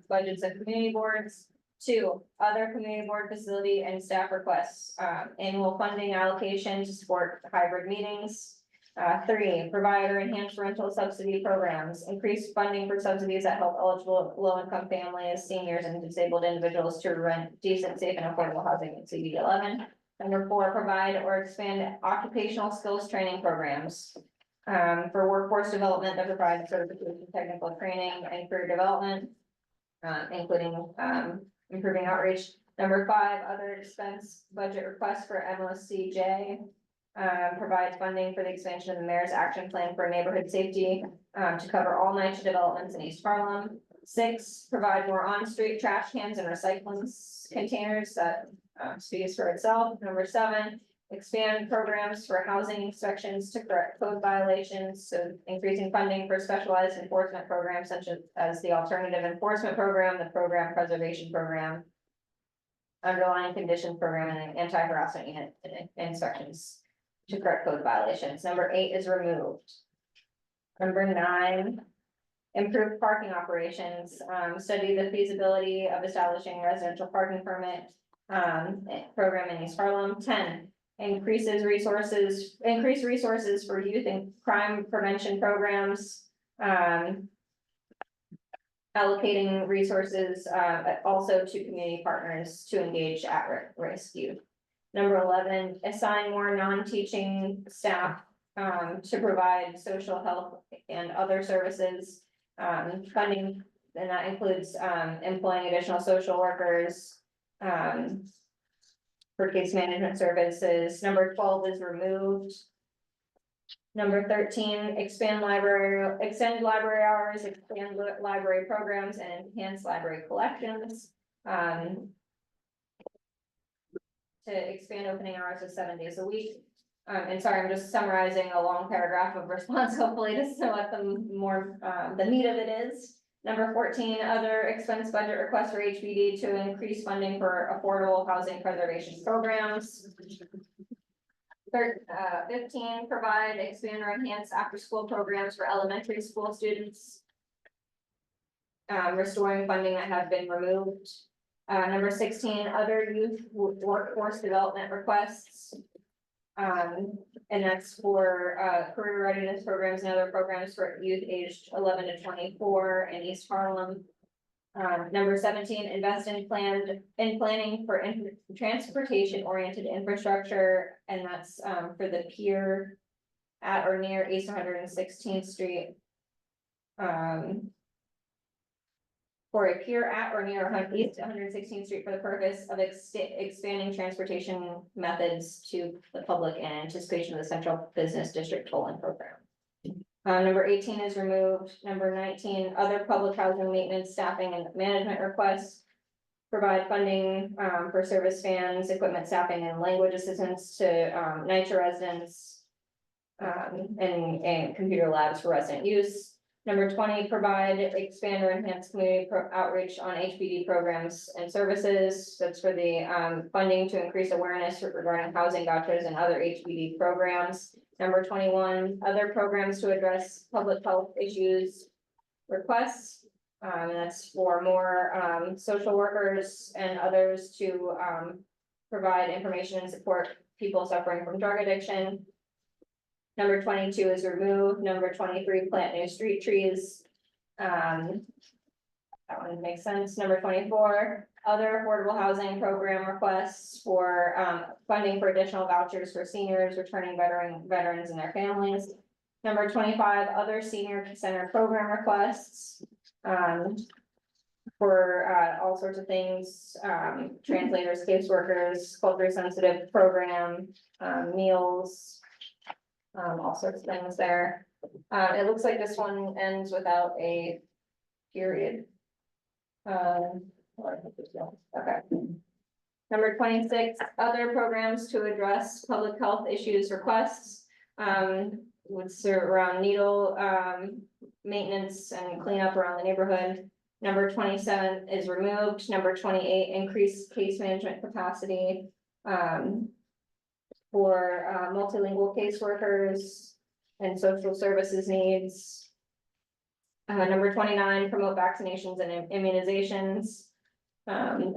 budgets of community boards. Two, other community board facility and staff requests, annual funding allocation to support hybrid meetings. Three, provide or enhance rental subsidy programs, increase funding for subsidies that help eligible low-income families, seniors, and disabled individuals to rent decent, safe, and affordable housing in CB11. Number four, provide or expand occupational skills training programs, for workforce development that provide certification, technical training, and career development, including, improving outreach. Number five, other expense budget requests for MOCJ. Provide funding for the expansion of the mayor's action plan for neighborhood safety, to cover all NYCHA developments in East Harlem. Six, provide more on-street trash cans and recycling containers that, speaks for itself. Number seven, expand programs for housing inspections to correct code violations, so increasing funding for specialized enforcement programs such as the alternative enforcement program, the program preservation program, underlying conditions program, and the anti-harassment unit inspections to correct code violations. Number eight is removed. Number nine, improve parking operations, study the feasibility of establishing a residential parking permit program in East Harlem. 10, increase resources for youth and crime prevention programs. Allocating resources also to community partners to engage at-risk youth. Number 11, assign more non-teaching staff to provide social health and other services. Funding, and that includes employing additional social workers for case management services. Number 12 is removed. Number 13, extend library hours, expand library programs, and enhance library collections. To expand opening hours to 7 days a week. And sorry, I'm just summarizing a long paragraph of response, hopefully to know what the meat of it is. Number 14, other expense budget requests for HBD to increase funding for affordable housing preservation programs. 15, provide, expand, or enhance after-school programs for elementary school students. Restoring funding that have been removed. Number 16, other youth workforce development requests. And that's for career readiness programs and other programs for youth aged 11 to 24 in East Harlem. Number 17, invest in planning for transportation-oriented infrastructure, and that's for the pier at or near East 116th Street. For a pier at or near East 116th Street for the purpose of expanding transportation methods to the public in anticipation of the Central Business District tolling program. Number 18 is removed. Number 19, other public housing maintenance, staffing, and management requests. Provide funding for service fans, equipment, staffing, and language assistance to NYCHA residents. And computer labs for resident use. Number 20, provide, expand, or enhance community outreach on HPD programs and services. That's for the funding to increase awareness regarding housing vouchers and other HPD programs. Number 21, other programs to address public health issues requests. And that's for more social workers and others to provide information and support people suffering from drug addiction. Number 22 is removed. Number 23, plant new street trees. That one makes sense. Number 24, other affordable housing program requests for funding for additional vouchers for seniors, returning veterans and their families. Number 25, other senior center program requests. For all sorts of things, translators, caseworkers, culturally sensitive program, meals. All sorts of things there. It looks like this one ends without a period. Okay. Number 26, other programs to address public health issues requests. Would serve around needle maintenance and cleanup around the neighborhood. Number 27 is removed. Number 28, increase case management capacity. For multilingual caseworkers and social services needs. Number 29, promote vaccinations and immunizations.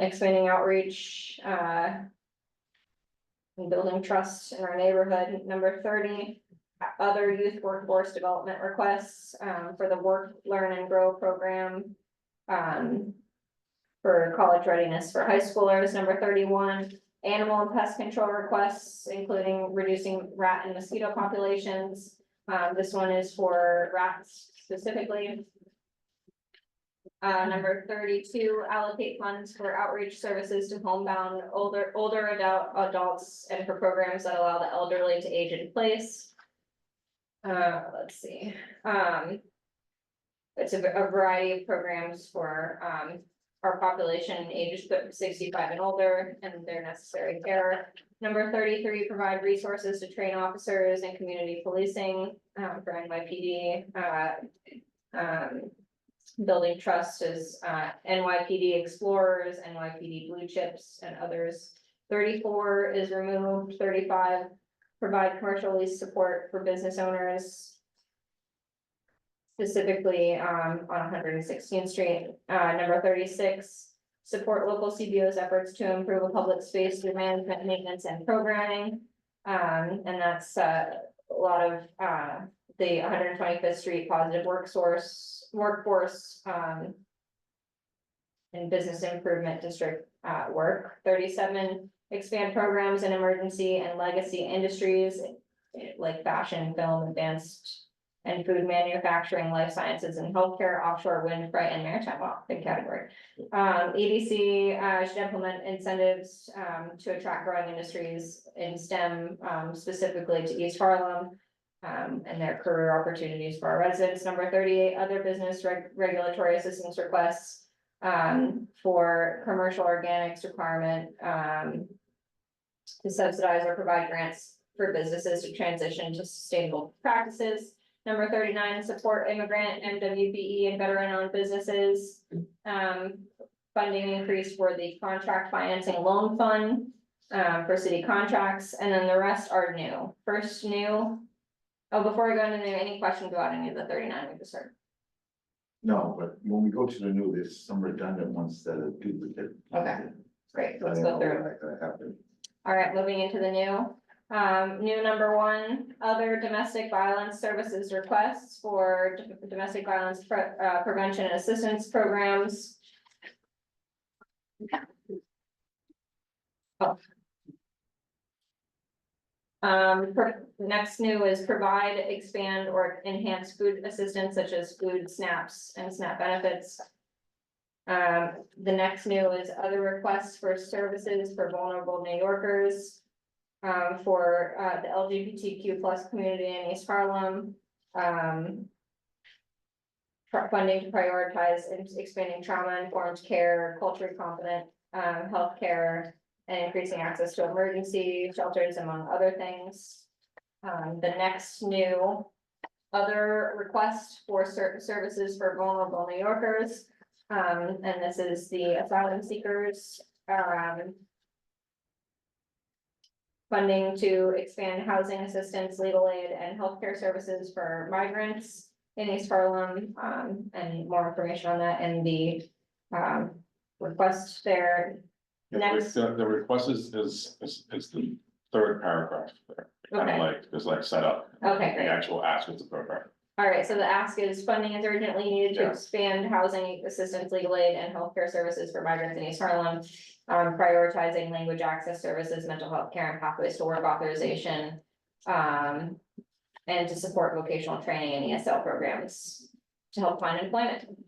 Expanding outreach, and building trust in our neighborhood. Number 30, other youth workforce development requests, for the Work, Learn and Grow program. For college readiness for high schoolers. Number 31, animal and pest control requests, including reducing rat and mosquito populations. This one is for rats specifically. Number 32, allocate funds for outreach services to homebound older adults and for programs that allow the elderly to age in place. Let's see, it's a variety of programs for, our population ages 65 and older and their necessary care. Number 33, provide resources to train officers and community policing, for NYPD. Building trust is NYPD Explorers, NYPD Blue Chips, and others. 34 is removed. 35, provide commercial lease support for business owners. Specifically on 116th Street. Number 36, support local CBO's efforts to improve a public space through management, maintenance, and programming. And that's a lot of the 125th Street Positive Workforce and Business Improvement District work. 37, expand programs in emergency and legacy industries like fashion, film, advanced and food manufacturing, life sciences and healthcare, offshore wind, freight and maritime, big category. EDC should implement incentives to attract growing industries in STEM, specifically to East Harlem. And their career opportunities for our residents. Number 38, other business regulatory assistance requests for commercial organics requirement to subsidize or provide grants for businesses to transition to sustainable practices. Number 39, support immigrant, MWBE and veteran-owned businesses. Funding increase for the contract financing loan fund for city contracts, and then the rest are new. First new. Oh, before I go into there, any questions about any of the 39 we just heard? No, but when we go to the new, there's some redundant ones that are duplicate. Okay, great, let's go through. All right, moving into the new. New number 1, other domestic violence services requests for domestic violence prevention and assistance programs. Oh. Next new is provide, expand, or enhance food assistance such as food snaps and SNAP benefits. The next new is other requests for services for vulnerable New Yorkers. For the LGBTQ plus community in East Harlem. Funding to prioritize expanding trauma-informed care, culturally competent healthcare, and increasing access to emergency shelters, among other things. The next new other request for services for vulnerable New Yorkers. And this is the asylum seekers. Funding to expand housing assistance, legal aid, and healthcare services for migrants in East Harlem. And more information on that in the request there. Next. The request is the third paragraph there. Kind of Okay. like, it's like set up. Okay, The great. actual ask is the paragraph. All right, so the ask is funding is urgently needed to Yeah. expand housing assistance, legal aid, and healthcare services for migrants in East Harlem. Prioritizing language access services, mental health care, and pathways to work authorization. And to support vocational training and ESL programs to help find employment.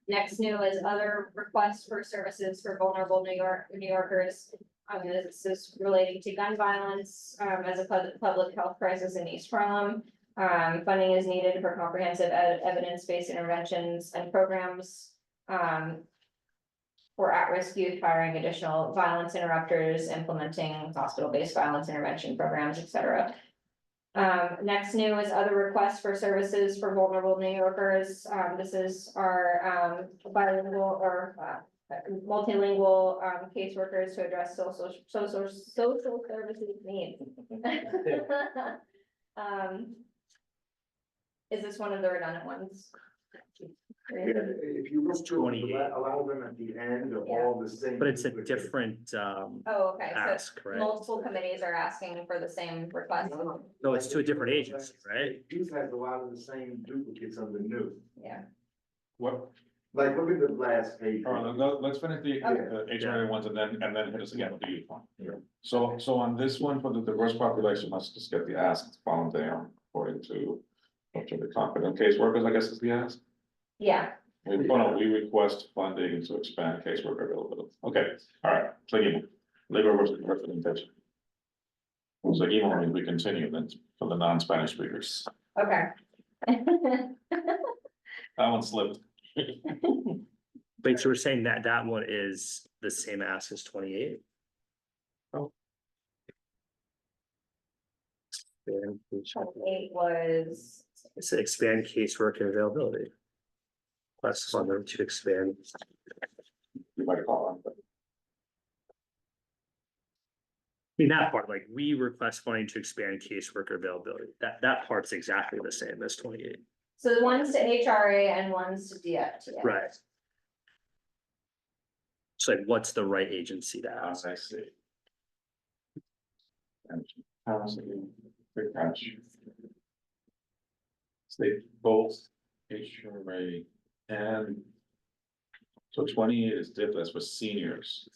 Next new is other requests for services for vulnerable New Yorkers. This is relating to gun violence as a public health crisis in East Harlem. Funding is needed for comprehensive evidence-based interventions and programs. For at-risk youth, hiring additional violence interrupters, implementing hospital-based violence intervention programs, etc. Next new is other requests for services for vulnerable New Yorkers. This is our bilingual or multilingual, caseworkers to address social services needs. Um, Is this one of the redundant ones? If you look to 28. allow them at the end of all the same. But it's a different, Oh, okay, so ask, right? multiple committees are asking for the same request, No, it's to a different agency, right? Youth has a lot of the same duplicates under new, yeah. What, like, look at the last page. let's finish the HRA ones and then hit us again with the youth one. Yeah. So on this one, for the diverse population, let's just get the ask followed there according to the competent caseworkers, I guess is the ask. Yeah, We request funding to expand caseworker availability. Okay, all right, so legal representation. So email means we continue then for the non-Spanish speakers. okay. That one slipped. Wait, so we're saying that that one is the same ask as 28? Oh. Expand caseworker- 8 was, It's to expand caseworker availability. Plus funding to expand. You might call on, but I mean, that part, like, we request funding to expand caseworker availability. That part's exactly the same as 28. so one's to HRA and one's to DFTA. Right. So like, what's the right agency to ask? I see. And housing, good catch. They both HRA and. So 28 is different for seniors.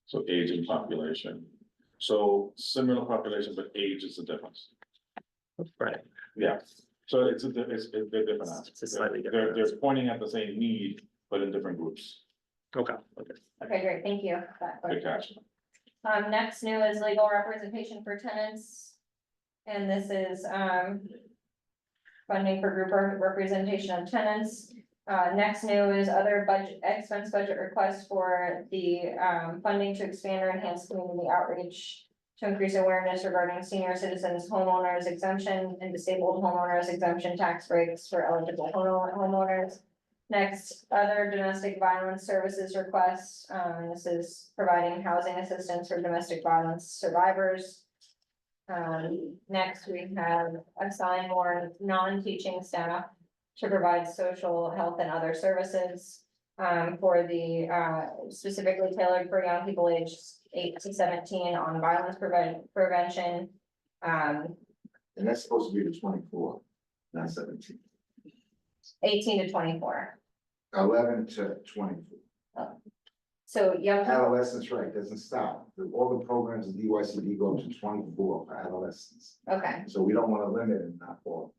So aging population. So similar population, but age is the difference. Right. Yeah, so they're different. asks. It's a slightly They're different. pointing at the same need, but in different groups. Okay. Okay, great, thank you. for that Good clarification. catch. Next new is legal representation for tenants. And this is, funding for group representation of tenants. Next new is other budget requests for the, funding to expand or enhance community outreach. To increase awareness regarding senior citizens, homeowners exemption and disabled homeowners exemption tax breaks for eligible homeowners. Next, other domestic violence services requests, this is providing housing assistance for domestic violence survivors. Next, we have assign more non-teaching staff to provide social health and other services. For the, specifically tailored for young people aged 8 to 17 on violence prevention. And that's supposed to be the 24, not 17. 18 to 24. 11 to 24. So young people, Adolescents, right, doesn't stop. All the programs in DYCD go to 24 for adolescents. okay, So we don't want to limit and not all.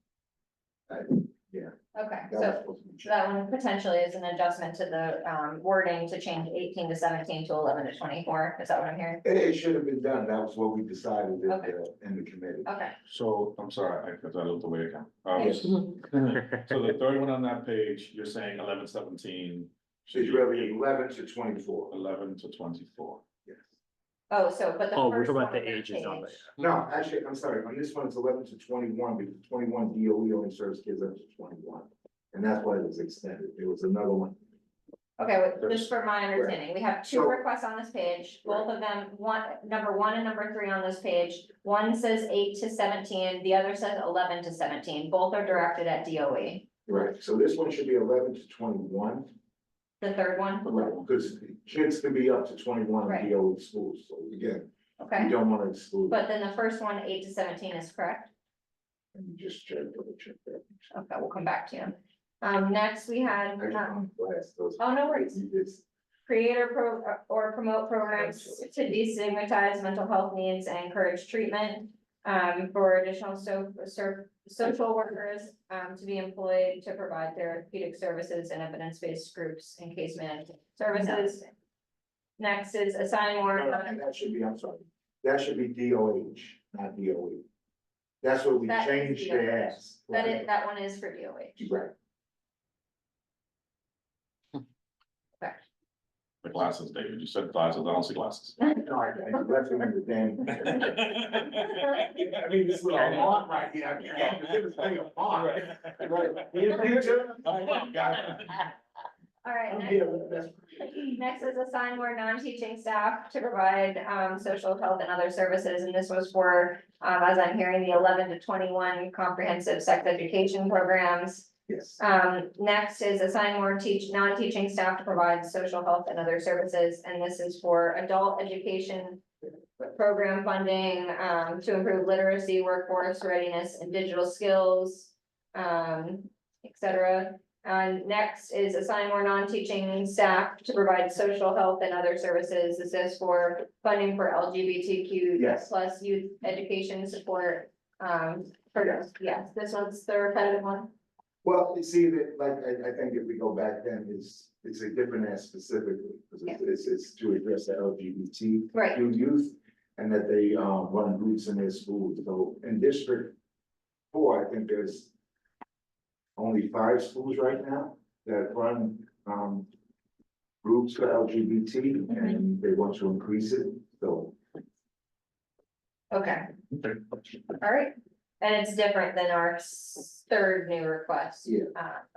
okay, That was so supposed to be changed. that one potentially is an adjustment to the, wording to change 18 to 17 to 11 to 24. Is that what I'm hearing? It should have been done. That was what we decided Okay. in the committee. Okay, So I'm sorry, because I looked away again. Yes. So the third one on that page, you're saying 11, 17. It's really 11 to 24. 11 to 24. Yes. oh, so, but the Oh, we're first talking about one the on that ages on page- the. No, actually, I'm sorry. On this one, it's 11 to 21 because 21 DOE only serves kids up to 21. And that's why it was extended. There was another one. Okay, wait, just for my understanding, we have two So- requests on this page, both of them, number 1 and number 3 on this page. One says 8 to 17, the other says 11 to 17, both are directed at DOE. Right. So this one should be 11 to 21. The third one, Right, because kids can be up to 21 Right. in DOE schools. So again, we okay, don't want to exclude. but then the first one, 8 to 17 is correct. Let me just double check that. Okay, we'll come back to you. Next we had, I just blast those. oh, no worries. It's- or promote programs to destigmatize mental health needs and encourage treatment. For additional social workers, to be employed to provide therapeutic services and evidence-based groups and case management services. Next is assign more. And that should be, I'm sorry, that should be DOH, not DOE. That's what we That is changed DOH. the ask. That one is for DOH. Right. The glasses, David, you said glasses, I don't see glasses. No, I left them in the damn. I mean, this little font right here, I can't, this thing a font. Right. You too? All right, I'm next. here with that. Next is assign more non-teaching staff to provide social health and other services, and this was for, as I'm hearing, the 11 to 21 comprehensive sex education programs. Yes. Next is assign more non-teaching staff to provide social health and other services, and this is for adult education program funding, to improve literacy, workforce readiness, and digital skills, et cetera. And next is assign more non-teaching staff to provide social health and other services. This is for funding for LGBTQ Yes. plus youth education support. Yes, this one's the repetitive one. Well, you see that, like, I think if we go back then, it's a different ask specifically, because it's to address the LGBT Right. youth, and that they, run groups in their schools. So in District 4, I think there's only 5 schools right now that run, groups for LGBT, and they want to increase it, so. Okay. All right, and it's different than our third new request. Yeah.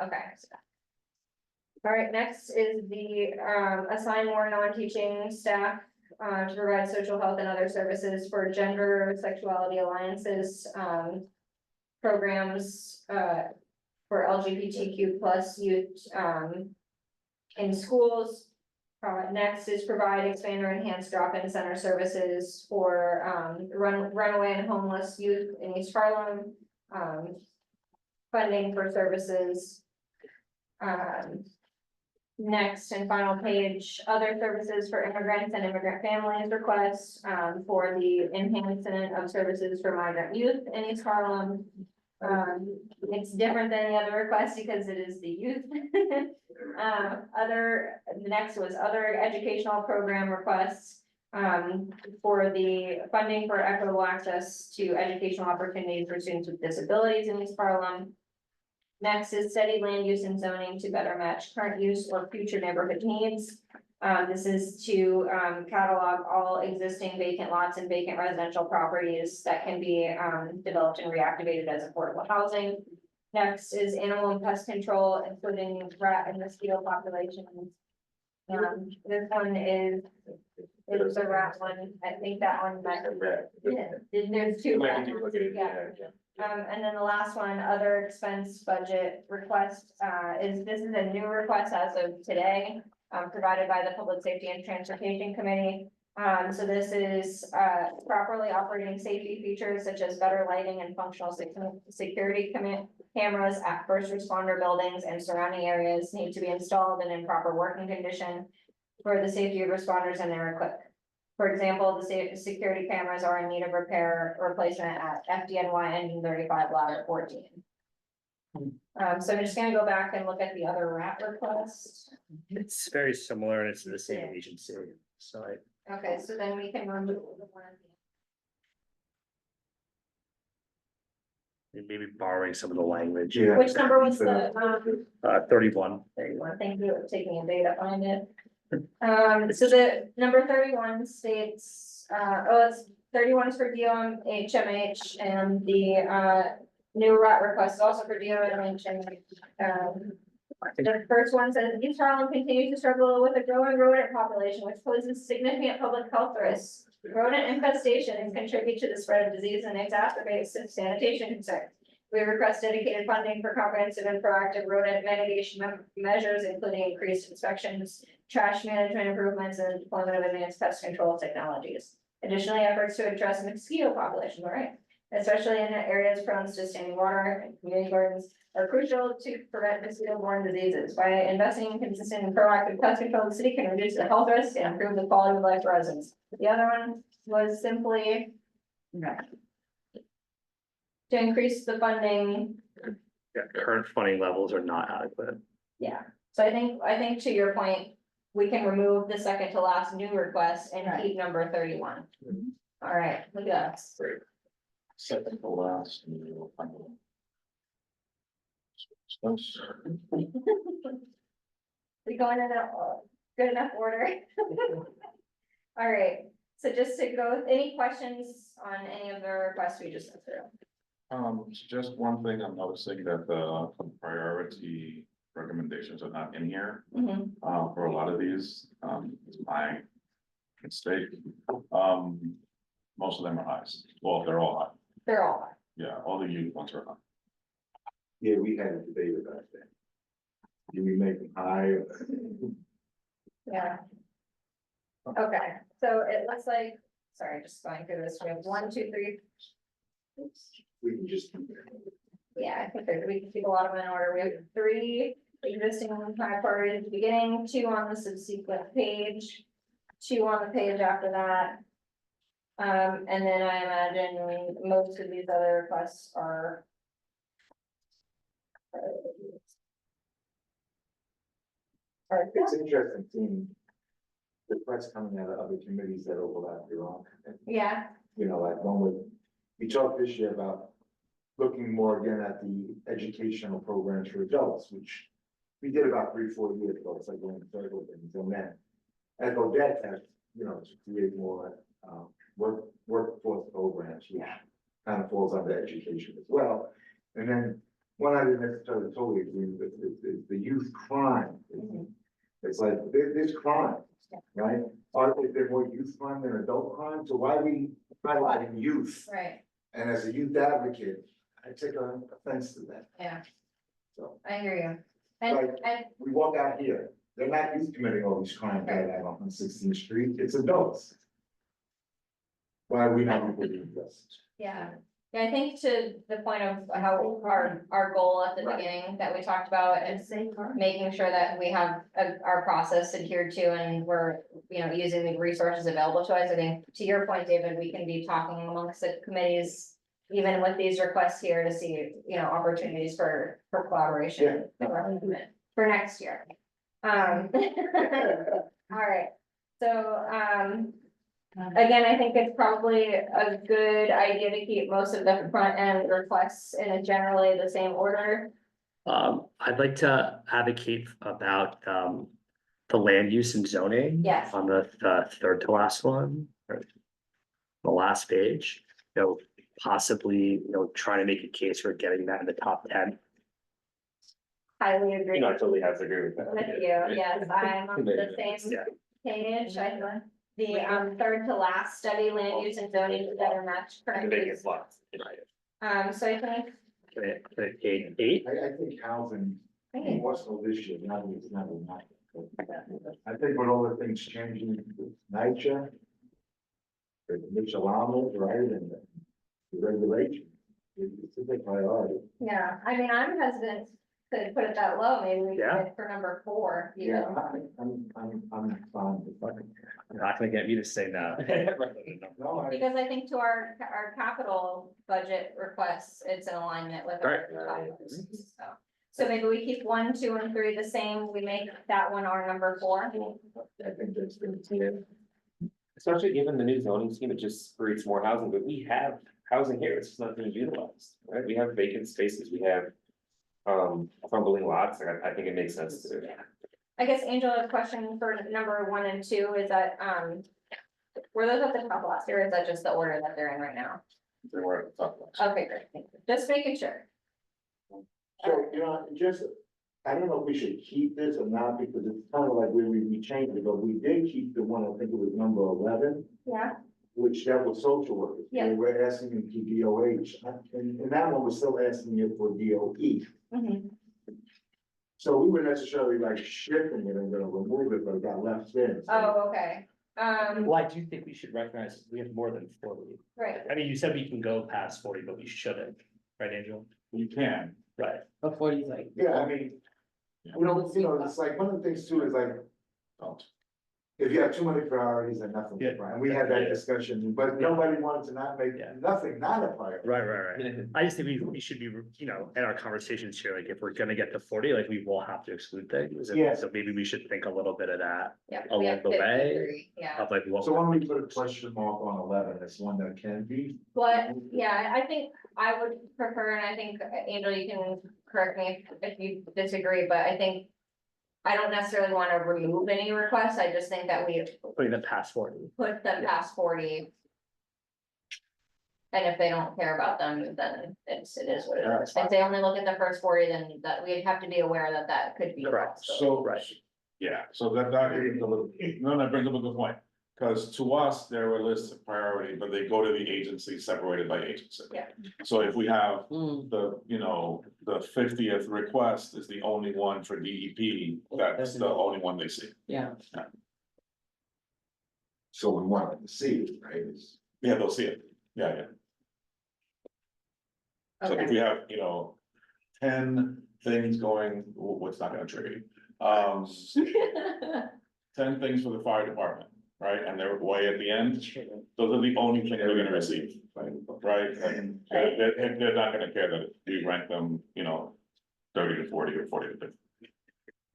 Okay. All right, next is the assign more non-teaching staff to provide social health and other services for gender sexuality alliances programs for LGBTQ plus youth in schools. Next is provide, expand, or enhance drop-in center services for runaway and homeless youth in East Harlem. Funding for services. Next and final page, other services for immigrants and immigrant families requests for the enhancement of services for migrant youth in East Harlem. It's different than the other request because it is the youth. The next was other educational program requests for the funding for equitable access to educational opportunities for students with disabilities in East Harlem. Next is steady land use and zoning to better match current use or future neighborhood needs. This is to catalog all existing vacant lots and vacant residential properties that can be developed and reactivated as affordable housing. Next is animal and pest control, including rat and mosquito populations. This one is the rat one. I think that one might. Yeah, there's 2. rat ones, yeah. And then the last one, other expense budget request, this is a new request as of today, provided by the Public Safety and Transportation Committee. So this is, properly operating safety features such as better lighting and functional security cameras at first responder buildings and surrounding areas need to be installed and in proper working condition for the safety of responders and their equipment. For example, the security cameras are in need of repair or replacement at FDNY engine 35 ladder 14. So I'm just gonna go back and look at the other rat request. It's very similar and it's the same agency, so Okay, so then we can remove the one. maybe borrowing some of the language. Yeah. Which number was the, 31. 31, thank you, for taking a day to find it. So the number 31 states, it's 31 is for DOMHMH and the new rat request is also for DOMHMH. The first one says, East Harlem continues to struggle with a growing rodent population, which poses significant public health risks. Rodent infestation contributes to the spread of disease and exacerbates sanitation concerns. We request dedicated funding for comprehensive and proactive rodent mitigation measures, including increased inspections, trash management improvements, and deployment of advanced pest control technologies. Additionally, efforts to address mosquito populations, right, especially in areas prone to standing water and community gardens, are crucial to prevent mosquito-borne diseases. By investing in consistent and proactive pest control, the city can reduce the health risk and improve the quality of life for residents. The other one was simply to increase the funding. Yeah, current funding levels are not adequate. Yeah, so I think to your point, we can remove the second to last new request and keep number 31. All right, look at us. Second to last. We going in a good enough order? All right, so just to go, any questions on any of the requests we just went through? Just one thing I'm noticing that the priority recommendations are not in here, Mhm. for a lot of these, is my mistake. Most of them are highs, well, they're all high, They're all high. yeah, all the youth ones are high. Yeah, we had a debate about that. Do we make them high? Yeah. Okay, so it looks like, sorry, just going through this, we have 1, 2, 3. We can just. Yeah, I think that we can keep a lot of them in order. We have 3 existing high priority at the beginning, 2 on the subsequent page, 2 on the page after that. And then I imagine most of these other requests are. Are, It's interesting seeing the press coming out of other committees that overlap your own. yeah, You know, like one with, we talked this year about looking more again at the educational programs for adults, which we did about 3-4 years ago. It's like going to circle things. And then as Odette has, you know, to create more workforce programs, which kind of falls under education as well. And then one I didn't necessarily totally agree with is the youth crime. It's like, there's crime, right? Is there more youth crime than adult crime? So why are we highlighting youth? right, And as a youth advocate, I take offense to that. yeah, So I hear you. And, Right. and, we walk out here, they're not youth committing all these crimes that I have on 16th Street, it's adults. Why are we not including this? yeah, yeah, I think to the point of how our goal at the Right. beginning that we talked about is making sure that we have our process adhered to and we're, you know, using the resources available to us. I think to your point, David, we can be talking amongst the committees, even with these requests here to see, you know, opportunities for collaboration for next year. All right, so, again, I think it's probably a good idea to keep most of the front end requests in a generally the same order. I'd like to advocate about, the land use and zoning. Yes. On the third to last one, or the last page, you know, possibly, you know, trying to make a case for getting that in the top 10. Highly agree You know, I totally have to agree with that. with you, yes, I'm on the same Yeah. page, the third to last study land use and zoning together match. And make it lots. So I think, Eight. I think housing, more so this year, now it's not enough. I think with all the things changing with nature, the nature allowance, right, and the regulation, it's a big priority. yeah, I mean, I'm hesitant to put it that low, maybe we Yeah. could for number 4. you Yeah, know? I'm fine with that. You're not gonna get me to say no. No, Because I think to our capital budget requests, it's in alignment with our guidelines, so. So maybe we keep 1, 2, and 3 the same, we make that one our number 4. I think that's good. Especially given the new zoning scheme, it just creates more housing, but we have housing here, it's just not being utilized, right? We have vacant spaces, we have. Crumbling lots, like, I think it makes sense to do that. I guess Angel, a question for number 1 and 2 is that, were those at the top last year, or is that just the order that they're in right now? They were at the top ones. Okay, great, thank you, just making sure. So, you know, just, I don't know if we should keep this or not, because it's kind of like where we changed it, but we did keep the one, I think it was number 11. Yeah, Which that was social workers. Yeah. We were asking them to DOH, and that one was still asking it for DOE. mhm, So we were necessarily like shifting it and gonna remove it, but it got left in. so- oh, okay, Well, I do think we should recognize we have more than 40. right, I mean, you said we can go past 40, but we shouldn't, right, Angel? You can, Right. Before you like. Yeah, I mean, it's like, one of the things too is like, don't. if you have too many priorities and nothing, Yeah. and we had that discussion, but nobody wanted to not make Yeah. nothing not a priority. Right. I just think we should be, you know, in our conversations here, like if we're gonna get to 40, like we will have to exclude things. And Yeah. So maybe we should think a little bit of that, yeah. Along we have the way. 53, yeah. of like what. So why don't we put a question mark on 11 as one that can be? But, yeah, I think I would prefer, and I think, Angel, you can correct me if you disagree, but I think. I don't necessarily want to remove any requests, I just think that we Putting them past 40. put them past 40. And if they don't care about them, then it is what it is. If they only look at the first 40, then that we'd have to be aware that that could be. Correct. So, Right. yeah, so that is a little, no, that brings up a good point. Cause to us, there were lists of priority, but they go to the agency separated by agency. Yeah. So if we have Mm, the, the 50th request is the only one for DEP, that's the only one they see. yeah, So we wanted to see it, right? Yeah, they'll see it. Yeah, yeah. So if Okay, we have, 10 things going, what's not gonna trigger you? 10 things for the fire department, right? And they're way at the end, those are the only things they're gonna receive, right? And they're not gonna care that we rank them, 30 to 40 or 40 to 50.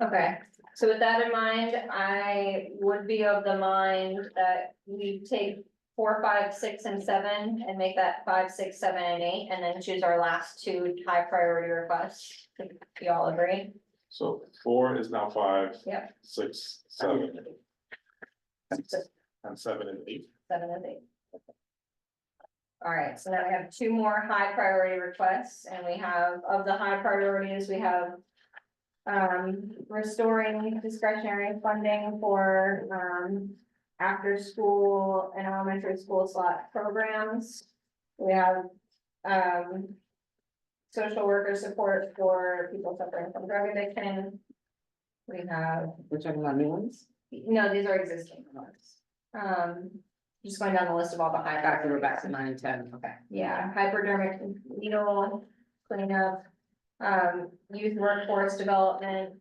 okay, so with that in mind, I would be of the mind that we take 4, 5, 6, and 7 and make that 5, 6, 7, and 8, and then choose our last 2 high priority requests. If you all agree? So 4 is now 5. Yep. 6, 7. And 7 and 8. 7 and 8. All right, so now we have 2 more high priority requests, and we have, of the high priorities, we have restoring discretionary funding for, after school and elementary school slot programs. We have, social worker support for people suffering from drug addiction. We have, we're talking about new ones. no, these are existing ones. Just going down the list of all the high. We're back to 9 and 10, okay. Yeah, hypodermic needle cleanup, youth workforce development.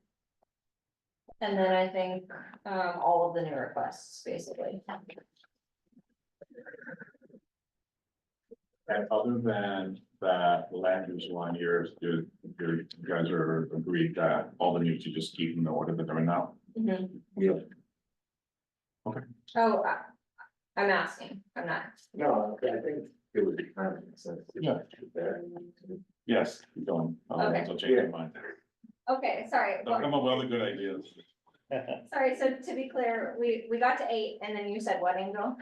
And then I think, all of the new requests, basically. And other than that, land use one here, you guys are agreed that all the news you just keep in the order that they're in now? Yeah. Oh, I'm asking, I'm not. No, I think it would be kind of sense. Yeah. Yes, keep going. Okay. So change your mind. Okay, sorry, Don't come up with other good ideas. sorry, so to be clear, we got to 8, and then you said what, Angel?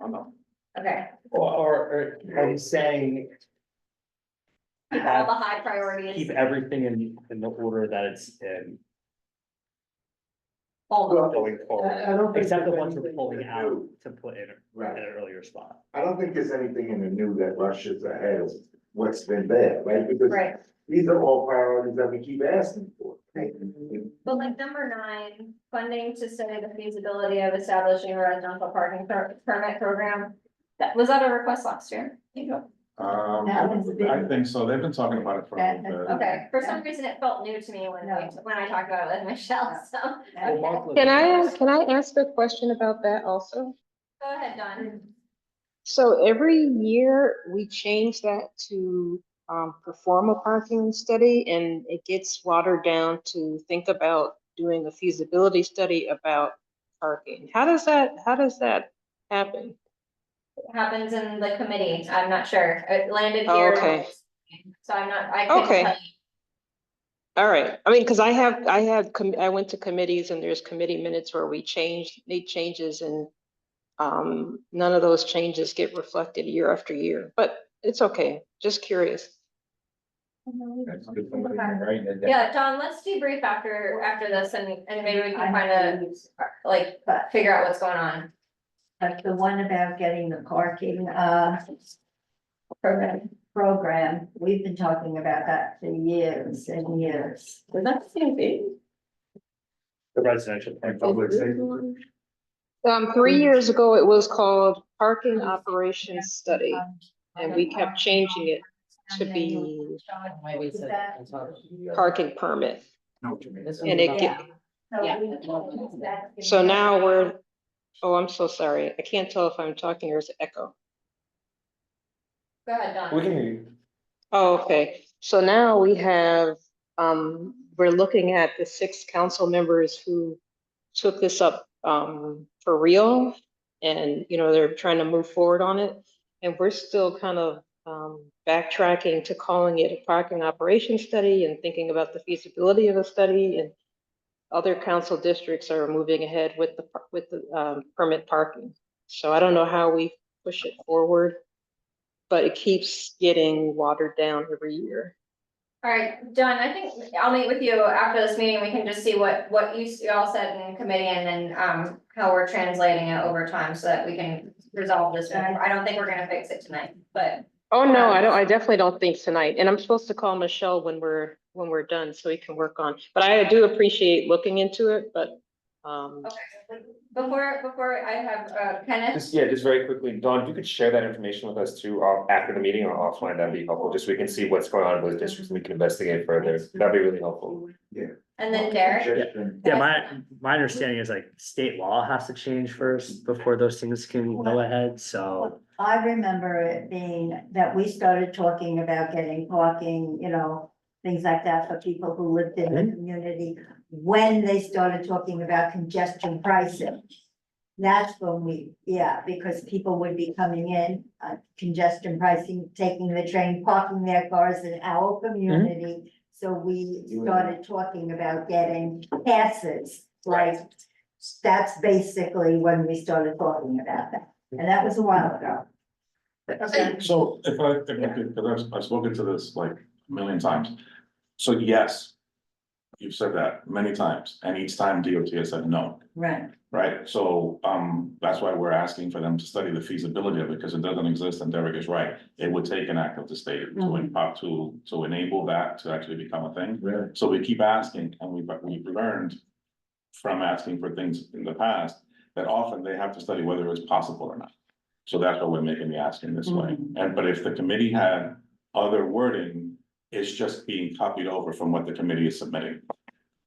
Oh, no. Okay, Or are you saying keep all the high priorities. keep everything in the order that it's in Almost. going forward? I don't think Except the there's ones we're anything pulling to out do. to put in Right. an earlier spot. I don't think there's anything in the new that rushes ahead of what's been there, right? Because Right, these are all priorities that we keep asking for. but like number 9, funding to study the feasibility of establishing a residential parking permit program. Was that a request last year? Angel? That has been- I think so. They've been talking about it for a little bit. Okay, for some reason it felt new to me when I talked about it with Michelle, so. Okay. Can I ask a question about that also? Go ahead, Dawn. So every year we change that to perform a parking study, and it gets watered down to think about doing a feasibility study about parking. How does that happen? It happens in the committee, I'm not sure, it landed here. Okay. So I couldn't Okay. tell you. All right, I mean, because I went to committees and there's committee minutes where we made changes, and none of those changes get reflected year after year, but it's okay, just curious. Yeah, Dawn, let's debrief after this and maybe we can kind of like figure out what's going on. But the one about getting the parking, program, we've been talking about that for years and years. Was that the same thing? The residential. Public safety. 3 years ago, it was called Parking Operations Study, and we kept changing it to be Maybe it's a- parking permit. This And one's it about- get, Yeah. so now oh, I'm so sorry, I can't tell if I'm talking or is it echo? Go ahead, Dawn. We can hear you. Oh, okay, so now we have, we're looking at the 6 council members who took this up for real. And, they're trying to move forward on it. And we're still kind of backtracking to calling it a parking operations study and thinking about the feasibility of a study. And other council districts are moving ahead with the permit parking. So I don't know how we push it forward. but it keeps getting watered down every year. All right, John, I think I'll meet with you after this meeting. We can just see what you all said in committee and then how we're translating it over time so that we can resolve this. I don't think we're gonna fix it tonight, but Oh, no, I definitely don't think tonight. And I'm supposed to call Michelle when we're done so we can work on, but I do appreciate looking into it, but, okay. Before I have Kenneth. Just very quickly, Dawn, if you could share that information with us too, after the meeting or offline, that'd be helpful, just so we can see what's going on in those districts and we can investigate further. That'd be really helpful. And then Derek. Yeah, my understanding is like state law has to change first before those things can go ahead, so. I remember it being that we started talking about getting parking, you know, things like that for people who lived in the community. When they started talking about congestion pricing. That's when because people would be coming in, congestion pricing, taking the train, parking their cars in our community. So we started talking about getting passes, like, that's basically when we started talking about that. And that was a while ago. Okay. So if I could, because I've spoken to this like a million times. So yes, you've said that many times, and each time DOT has said no, Right. right? So, that's why we're asking for them to study the feasibility of it, because it doesn't exist, and Derek is right. It would take an act of the state to enable that to actually become a thing. Right. So we keep asking, and we've learned from asking for things in the past, that often they have to study whether it's possible or not. So that's why we're making the asking this way. But if the committee had other wording, it's just being copied over from what the committee is submitting.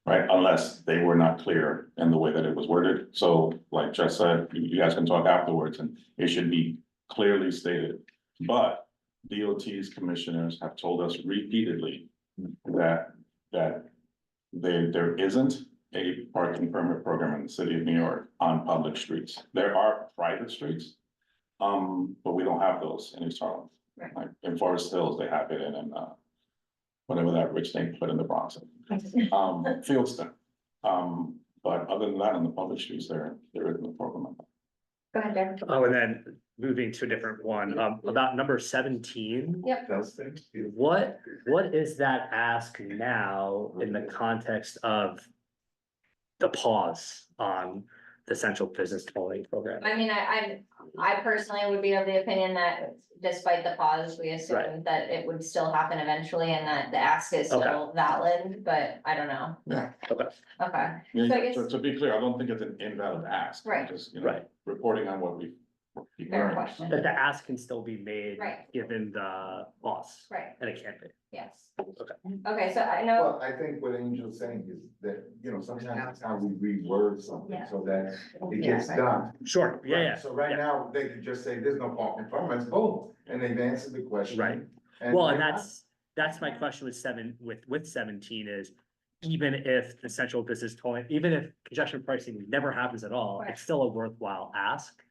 Right, unless they were not clear in the way that it was worded. So like Jess said, you guys can talk afterwards and it should be clearly stated. But DOT's commissioners have told us repeatedly that there isn't a parking permit program in the city of New York on public streets. There are private streets. But we don't have those in East Harlem. Right. Like in Forest Hills, they have it in whatever that rich thing put in the Bronx. Fieldston. But other than that, on the public streets, there isn't a program. Go ahead, Derek. Oh, and then moving to a different one, about number 17. Yep. What is that ask now in the context of the pause on the central business tolling program? I mean, I personally would be of the opinion that despite the pause, we assume that it would still happen eventually and that the ask is still valid, but I don't know. Yeah. Okay. Okay, Yeah, So I guess- to be clear, I don't think it's an invalid ask. Right. Just, Right. reporting on what we. fair question. But the ask can still be made. Right. Given the pause. Right, And it can't be. yes. Okay. Okay, so I know, Well, I think what Angel's saying is that, sometimes it's how we reword something Yeah. so that it gets done. Sure, yeah. So right now, they could just say, there's no parking permits, boom, and they've answered the question. Right. Well, and that's my question with 17 is, even if the central business tolling, even if congestion pricing never happens at all, Right. it's still a worthwhile ask.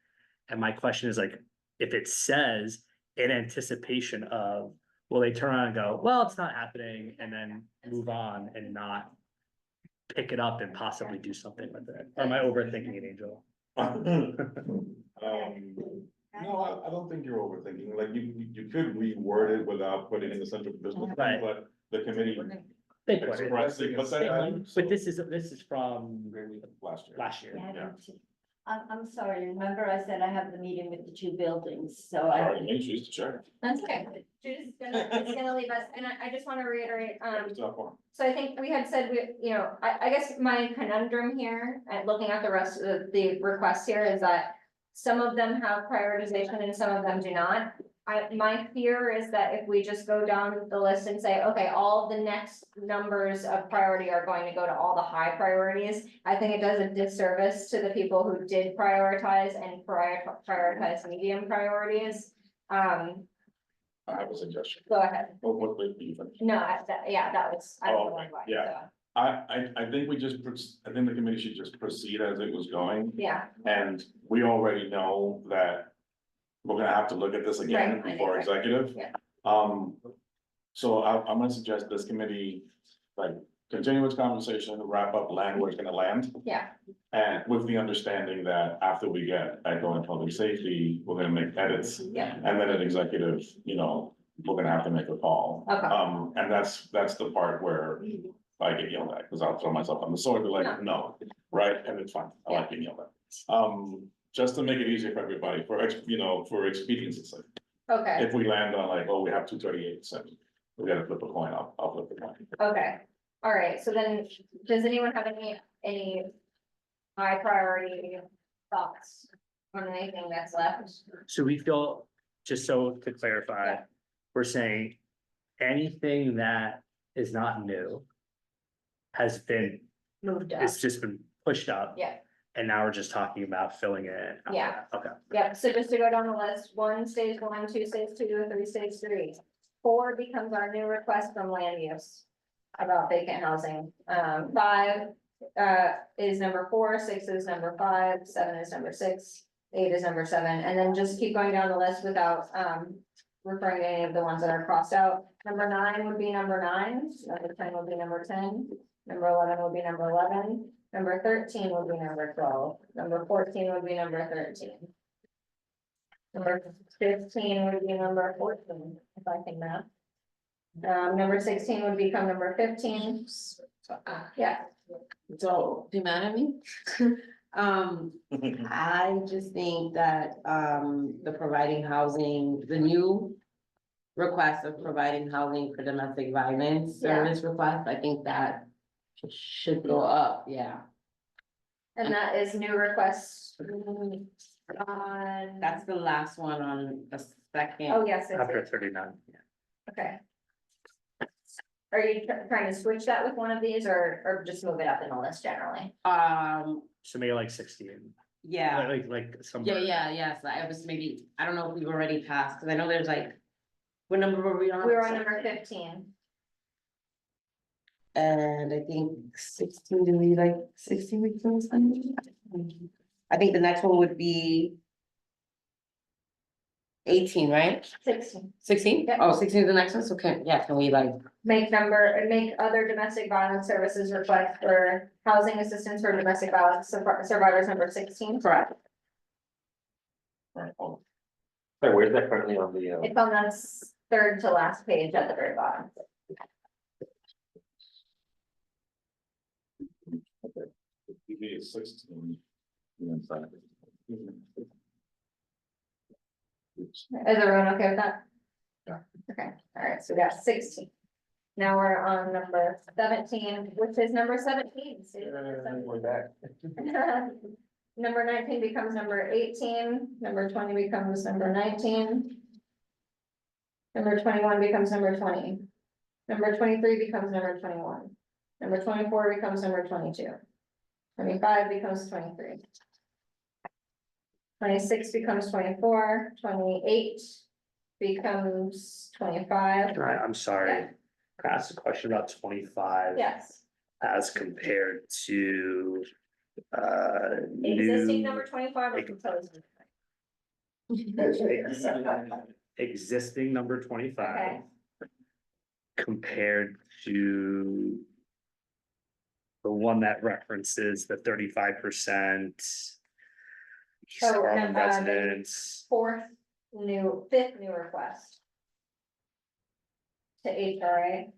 And my question is like, if it says in anticipation of, will they turn around and go, well, it's not happening, and then move on and not pick it up and possibly do something with it? Or am I overthinking it, Angel? No, I don't think you're overthinking, like, you could reword it without putting in the central business, Right. but the committee They put it. expressly put that. But this is from Last year. last year. Yeah. I'm sorry, remember I said I have the meeting with the two buildings, so Sorry, Main Street's the chair. that's okay. Judith's it's gonna leave us, and I just wanna reiterate, It's not far. so I think we had said, I guess my conundrum here, at looking at the rest of the requests here, is that some of them have prioritization and some of them do not. My fear is that if we just go down the list and say, okay, all the next numbers of priority are going to go to all the high priorities, I think it does a disservice to the people who did prioritize and prioritize medium priorities. I have a suggestion. Go ahead. What do you think? No, that was, I don't know why, yeah. so, I think I think the committee should just proceed as it was going, yeah, and we already know that we're gonna have to look at this again Right, I know, before right. executive. Yeah. So I'm gonna suggest this committee, like, continuous conversation, wrap up land where it's gonna land. Yeah, And with the understanding that after we get echo and public safety, we're gonna make edits. yeah, And then an executive, you know, we're gonna have to make a call. Okay. And that's the part where I get yelled at, because I'll throw myself on the sword, be like, no, right, and it's fine, I like being yelled at. Just to make it easier for everybody, for expediency's sake. okay, If we land on like, oh, we have 238, so we gotta flip a coin, I'll flip the coin. okay. All right, so then, does anyone have any high priority thoughts on anything that's left? So we feel, just so to clarify, Yeah. we're saying anything that is not new has been, Moved up, it's just been pushed up. yeah, And now we're just talking about filling it in. Yeah. Okay. yep, so just to go down the list, 1 stays 1, 2 stays 2, 3 stays 3. 4 becomes our new request from land use about vacant housing. 5 is number 4, 6 is number 5, 7 is number 6, 8 is number 7, and then just keep going down the list without referring to any of the ones that are crossed out. Number 9 would be number 9, number 10 would be number 10, number 11 would be number 11, number 13 would be number 12, number 14 would be number 13. Number 15 would be number 14, if I can math. Number 16 would become number 15. Yeah, So, do you mad at me? I just think that, the providing housing, the new request of providing housing for domestic violence Yeah. service request, I think that should go up, yeah. and that is new requests. On. That's the last one on the second. Oh, yes, it's, After 39. okay. Are you trying to switch that with one of these or just move it up in the list generally? So maybe like 16. Yeah, Like some. yeah, so I was maybe, I don't know if we've already passed, cause I know there's like, what number were we on? We were on number 15. And I think 16, do we like 16 weeks or something? I think the next one would be 18, right? 16. 16? Yep. Oh, 16 is the next one, so can we like, Make other domestic violence services request for housing assistance for domestic violence survivors number 16. correct? Sorry, where's that currently on the, It's on the third to last page at the very bottom. Maybe it's 16. And then Is everyone okay with that? Yeah. Okay, all right, so we got 16. Now we're on number 17, which is number 17. See, we're back. Number 19 becomes number 18, number 20 becomes number 19. Number 21 becomes number 20. Number 23 becomes number 21. Number 24 becomes number 22. 25 becomes 23. 26 becomes 24, 28 becomes 25. All right, I'm sorry. Yeah. Can I ask a question about 25? Yes, As compared to, existing new, number 25 or proposed? existing number Okay. 25 compared to the one that references the 35% East So, Harlem the residents. Fifth new request. To HRA.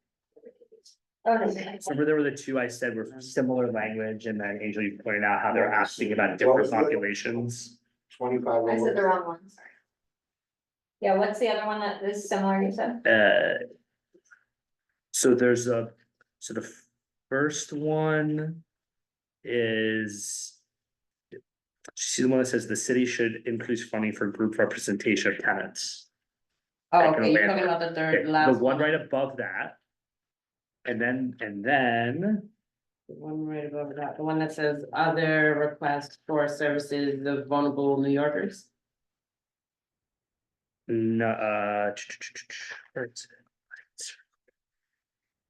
Oh, no. Remember, there were the two I said were similar language, and then Angel, you pointed out how they're asking about different populations. 25. I said the wrong one, sorry. Yeah, what's the other one that is similar, you said? So the first one is. See the one that says the city should increase funding for group representation of tenants. Oh, Like a okay, you're talking landlord. about the Okay, third, the last one one. right above that. And then, The one right above that, the one that says other requests for services of vulnerable New Yorkers. no, where is it?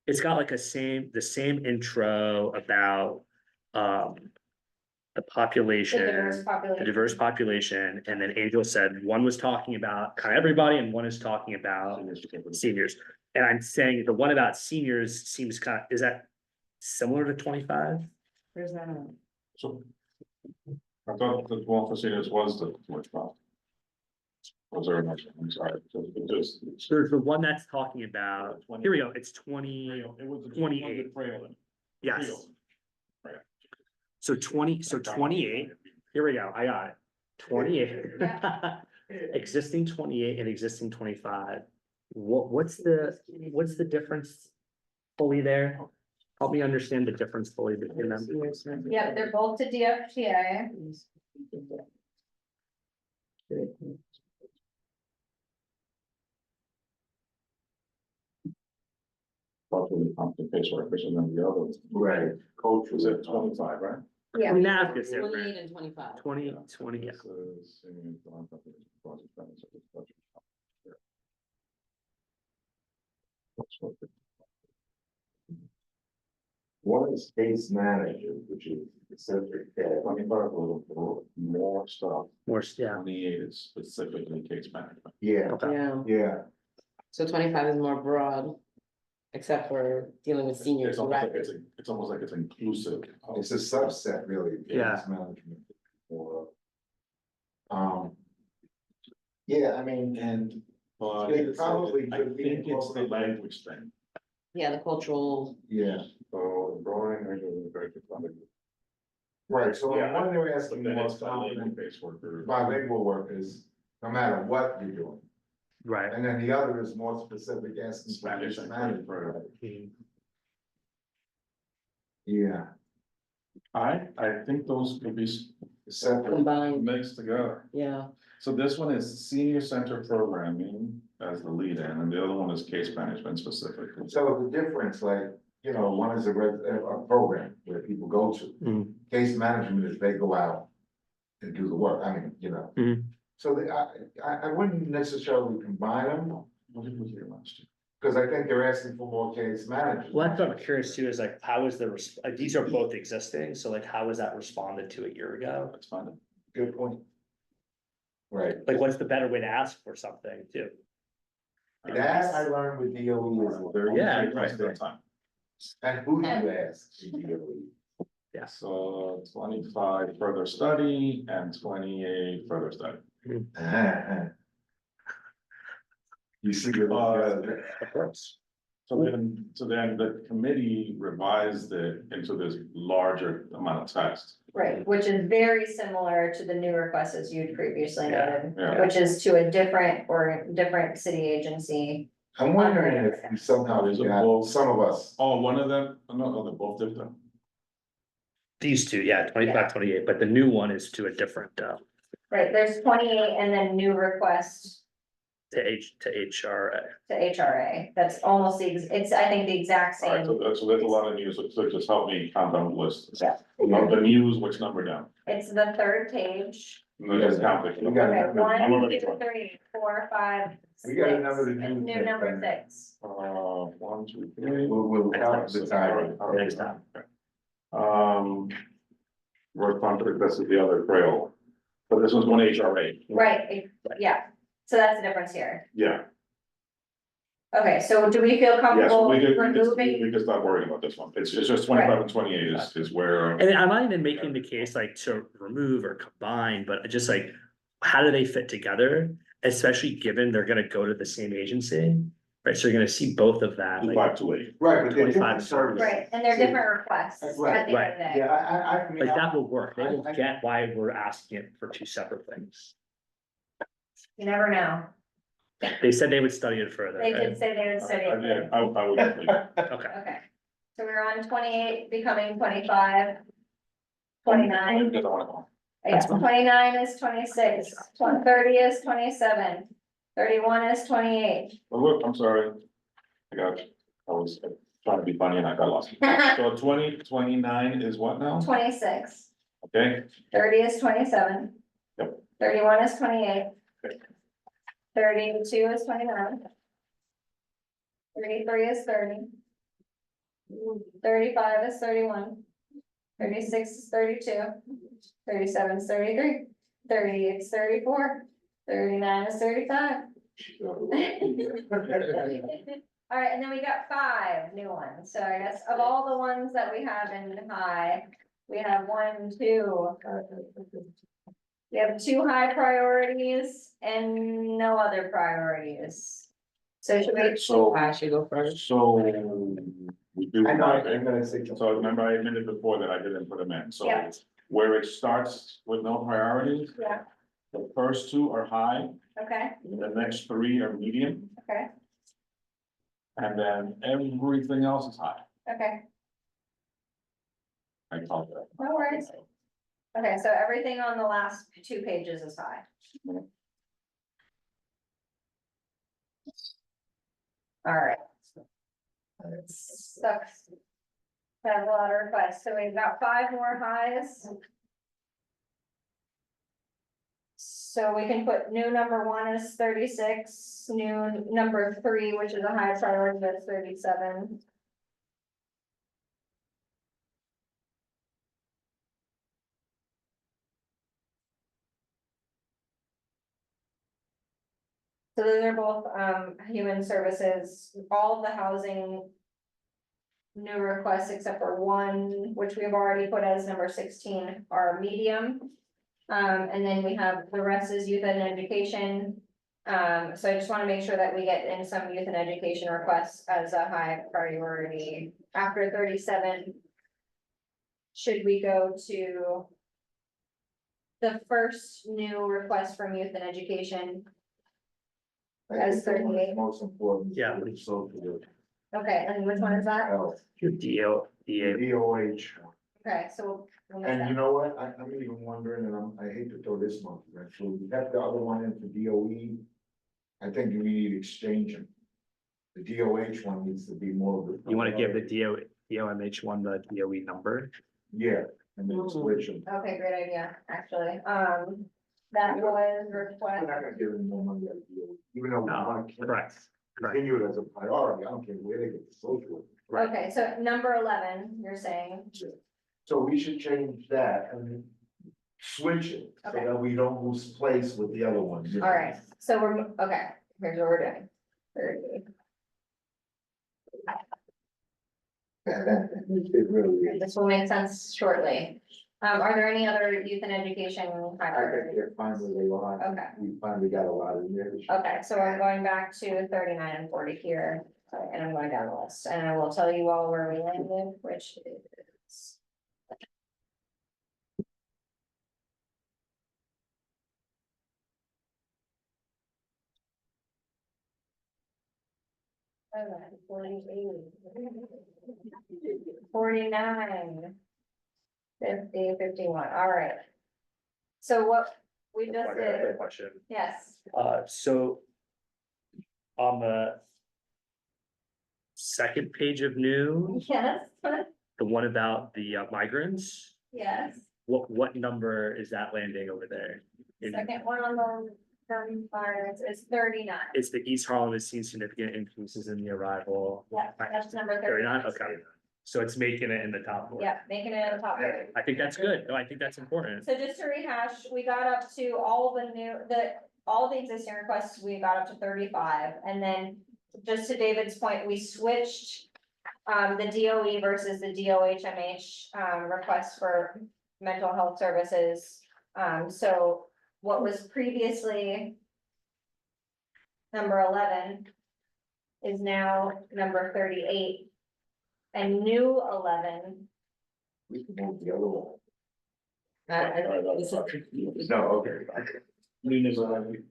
It's got like the same intro about, the population. The diverse population, and then Angel said one was talking about kind of everybody and one is talking about seniors. And I'm saying the one about seniors seems kind of, is that similar to 25? Where's that? So. I thought the one for seniors was the which one? Was there another, I'm sorry, just. There's the one that's talking about, here we go, it's 20, It was the 28. trail. yes. Trail. Right. So 28, here we go, I got it. 28. Existing 28 and existing 25. What's the difference fully there? Help me understand the difference fully between them. Yeah, they're both to DFTA. Probably compensation workers and then the other. Right. Coach was at 25, right? Yeah. Math is different. 28 and 25. 20, yeah. This is senior non-compensation project finance of this budget. One is case manager, which is essentially, 25 a little more stuff. More, yeah, 28 is specifically case management. yeah, okay. Yeah, yeah. so 25 is more broad, except for dealing with seniors. It's almost like it's almost like it's inclusive. of- It's a subset really. of case Yeah. Management. Or, yeah, I mean, and But They it's- probably I could be think it's the incorporated. language thing. Yeah, the cultural, yeah, So drawing, I do very good funding. right, so Yeah, one they're But asking then more it's bilingual confident based worker. bilingual workers, no matter what you're doing. Right. And then the other is more specific, asking for Spanish case and management. for- Yeah, I think those could be separate. combined, mixed together. yeah. So this one is senior center programming as the lead in, and the other one is case management specifically. So the difference, like, you know, one is a program where people go to. Mm. Case management is they go out and do the work, I mean, you know. Mhm. So I wouldn't necessarily combine them, What did we hear last year? because I think they're asking for more case managers. Well, that's what I'm curious too, is like, how is like, these are both existing, so like, how was that responded to a year ago? That's fine. Good point. Right, Like, what's the better way to ask for something too? that I learned with DOE is very. Yeah, Most of right. the time. And who do you ask in DOE? Yeah. So 25 further study and 28 further study. You see what Of course. So then the committee revised it into this larger amount of text. Right, which is very similar to the new request as you'd previously Yeah, noted, yeah. which is to a different city agency. I'm wondering if we somehow Is it got, both? some of us, Oh, one of them, no, they're both different. These two, yeah, 25, 28, but the new one is to a different, Right, there's 28 and then new request to HRA. to HRA. That's almost it's, I think, the exact All right, same. so that's a lot of news, so just help me count down the list. Yeah. Of the news, which number down? It's the third page. No, just count it. We got Okay, it. one, I'm already two, done. 3, 4, 5, 6. We got a number to do It's new next number time. 6. 1, 2, 3. we'll count the time. All right, Next time. Work contract, this is the other trail, but this was one HRA, Right, yeah. So that's the difference here. yeah. Okay, so do we feel Yes, comfortable we could removing? stop worrying about this one, it's just 25 and 28 is where. And I'm not even making the case like to remove or combine, but just like, how do they fit together? Especially given they're gonna go to the same agency, right? So you're gonna see both of that, like, 5 to 8. Right, but they're 25 different services. Right, and they're different requests at the Right, end of the day. Yeah, I mean. like that will work. They will I- get why we're asking it for two separate things. You never know. They said they would study it further, They did right? say they would study I it. did, I would. Okay, Okay, so we're on 28 becoming 25. 29, Because I wanna go. yeah, 29 is 26, 30 is 27, 31 is 28. Oh, look, I'm sorry. I got, I was trying to be funny and I got lost. So 29 is what now? 26, Okay, 30 is 27. Yep. 31 is 28. Okay. 32 is 29. 33 is 30. 35 is 31. 36 is 32. 37 is 33. 38 is 34. 39 is 35. All right, and then we got 5 new ones, so I guess of all the ones that we have in high, we have 1, 2. We have 2 high priorities and no other priorities. So should we, So, I should go first. so we do. I know, have it. I'm gonna say. So remember I admitted before that I didn't put them in, so Yeah. where it starts with no priorities, yeah, the first 2 are high, okay, the next 3 are medium, okay, and then everything else is high. okay, I apologize. no worries. Okay, so everything on the last 2 pages is high. All right. Sucks. Have a lot of requests, so we've got 5 more highs. So we can put new number 1 is 36, new number 3, which is a high priority, that's 37. So those are both human services, all of the housing. New requests except for 1, which we've already put as number 16, are medium. And then we have the rest is youth and education. So I just want to make sure that we get in some youth and education requests as a high priority. After 37. Should we go to the first new request from youth and education? As 38. Most important. Yeah. So to the Okay, and which one is that? health, DO, DA, DOH. Okay, so. we'll make And that. you know what, I'm even wondering, and I hate to throw this monkey wrench, so we have the other one in for DOE. I think we need to exchange them. The DOH one needs to be more of the. you wanna give the DOMH one the DOE number? Yeah, and then switch them. Okay, great idea, actually. That was We're request. not gonna give them more money out of DOE, even though we No, want to correct, correct. continue it as a priority, I don't care where they get the social. Right. Okay, so number 11, you're saying, So we should change that and switch it, so Okay. that we don't lose place with the other one. all right, so okay, here's what we're doing. 30. It really is. This will make sense shortly. Are there any other youth and education? I think they're fine where they are. Okay. We finally got a lot in there. Okay, so I'm going back to 39 and 40 here, and I'm going down the list, and I will tell you all where we landed, which is. Alright, 48. 49. 50, 51, all right. So what we just I got a did, question. yes, So on the second page of new, yes, the one about the migrants, yes. what number is that landing over there? Second one on the fires is 39. It's the East Harlem has seen significant increases in the arrival. Yeah, that's number 39, 39. okay, so it's making it in the top four. Yeah, making it in the top 30. I think that's good, no, I think that's important. So just to rehash, we got up to all the existing requests, we got up to 35, and then just to David's point, we switched the DOE versus the DOHMH requests for mental health services. So what was previously number 11 is now number 38, and new 11. We can move the other one. This is- No, okay.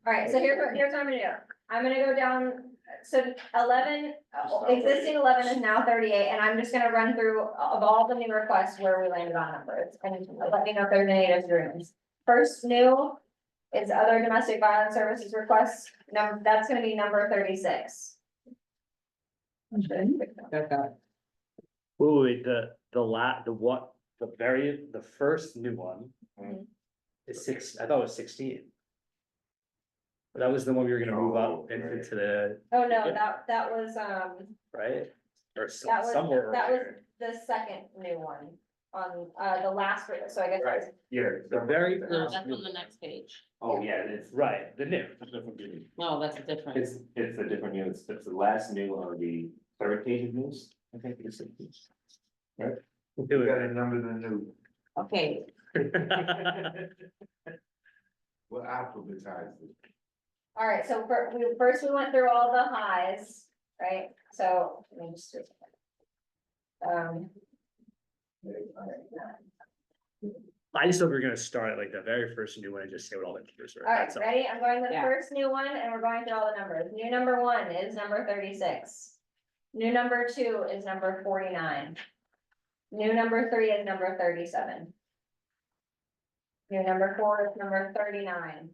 All right, so here's what I'm gonna do. I'm gonna go down, so 11, existing 11 is now 38, and I'm just gonna run through of all the new requests where we landed on numbers, and let me know if there's any disagreements. First new is other domestic violence services requests, that's gonna be number 36. Wait, the first new one. Mhm. Is 6, I thought it was 16. That was the one we were gonna move Oh, up right. into the, Oh, no, that was, right? Or that somewhere was earlier. the second new one. the last, so I guess. Right, yeah. The very the- first- That's on the next page. Oh, yeah, and it's, Right, the new. No, that's a different. it's a different news, it's the last new on the third page of news, I think it's. Right? We'll do We got it. a number than new, Okay, we'll alphabetize it. All right, so first we went through all the highs, right? So, let me just. Um. I just thought we were gonna start at like the very first new one and just say what all the numbers were. All right, That's all. ready? I'm going to the Yeah. first new one and we're going through all the numbers. New number 1 is number 36. New number 2 is number 49. New number 3 is number 37. New number 4 is number 39.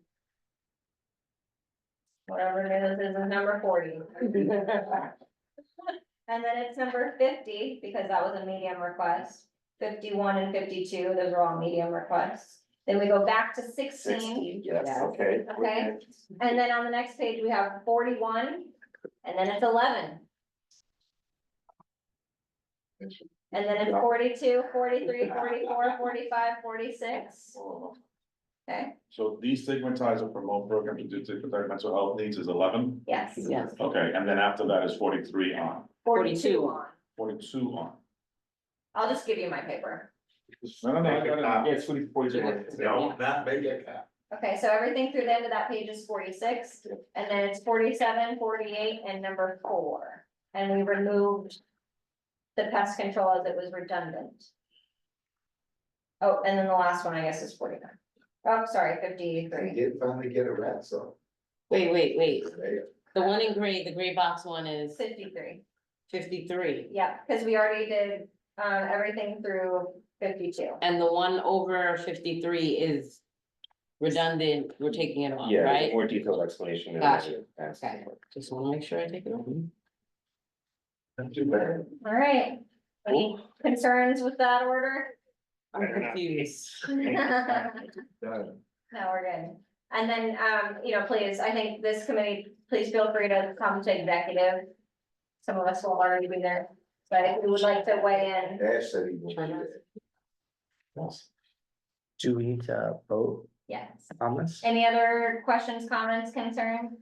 Whatever it is number 40. And then it's number 50, because that was a medium request. 51 and 52, those are all medium requests. Then we go back to 16. Yes, Yeah. okay. Okay. And then on the next page, we have 41, and then it's 11. And then it's 42, 43, 44, 45, 46. Okay, So destigmatize or promote programs to destigmatize mental health needs is 11, yes, yes, okay, and then after that is 43 on, 42 on. 42 on. I'll just give you my paper. No, I got it. Yeah, it's 42. No, not make it cap. Okay, so everything through the end of that page is 46, and then it's 47, 48, and number 4. And we removed the pest control as it was redundant. Oh, and then the last one, I guess, is 49. Oh, sorry, 53. Finally get a rat, so. wait, There. the one in gray, the gray box one is 53, 53. yeah, because we already did, everything through 52. And the one over 53 is redundant, we're taking it off, Yeah, there's a right? more detailed explanation. in Gotcha. the past. Okay, just wanna make sure I take it off. All right, any concerns with that order? I'm confused. No, Done. we're good. And then, please, I think this committee, please feel free to come to executive. Some of us will already be there, but if we would like to weigh in, Ash said he won't do that. Do we need to vote yes. on this? Any other questions, comments, concerns?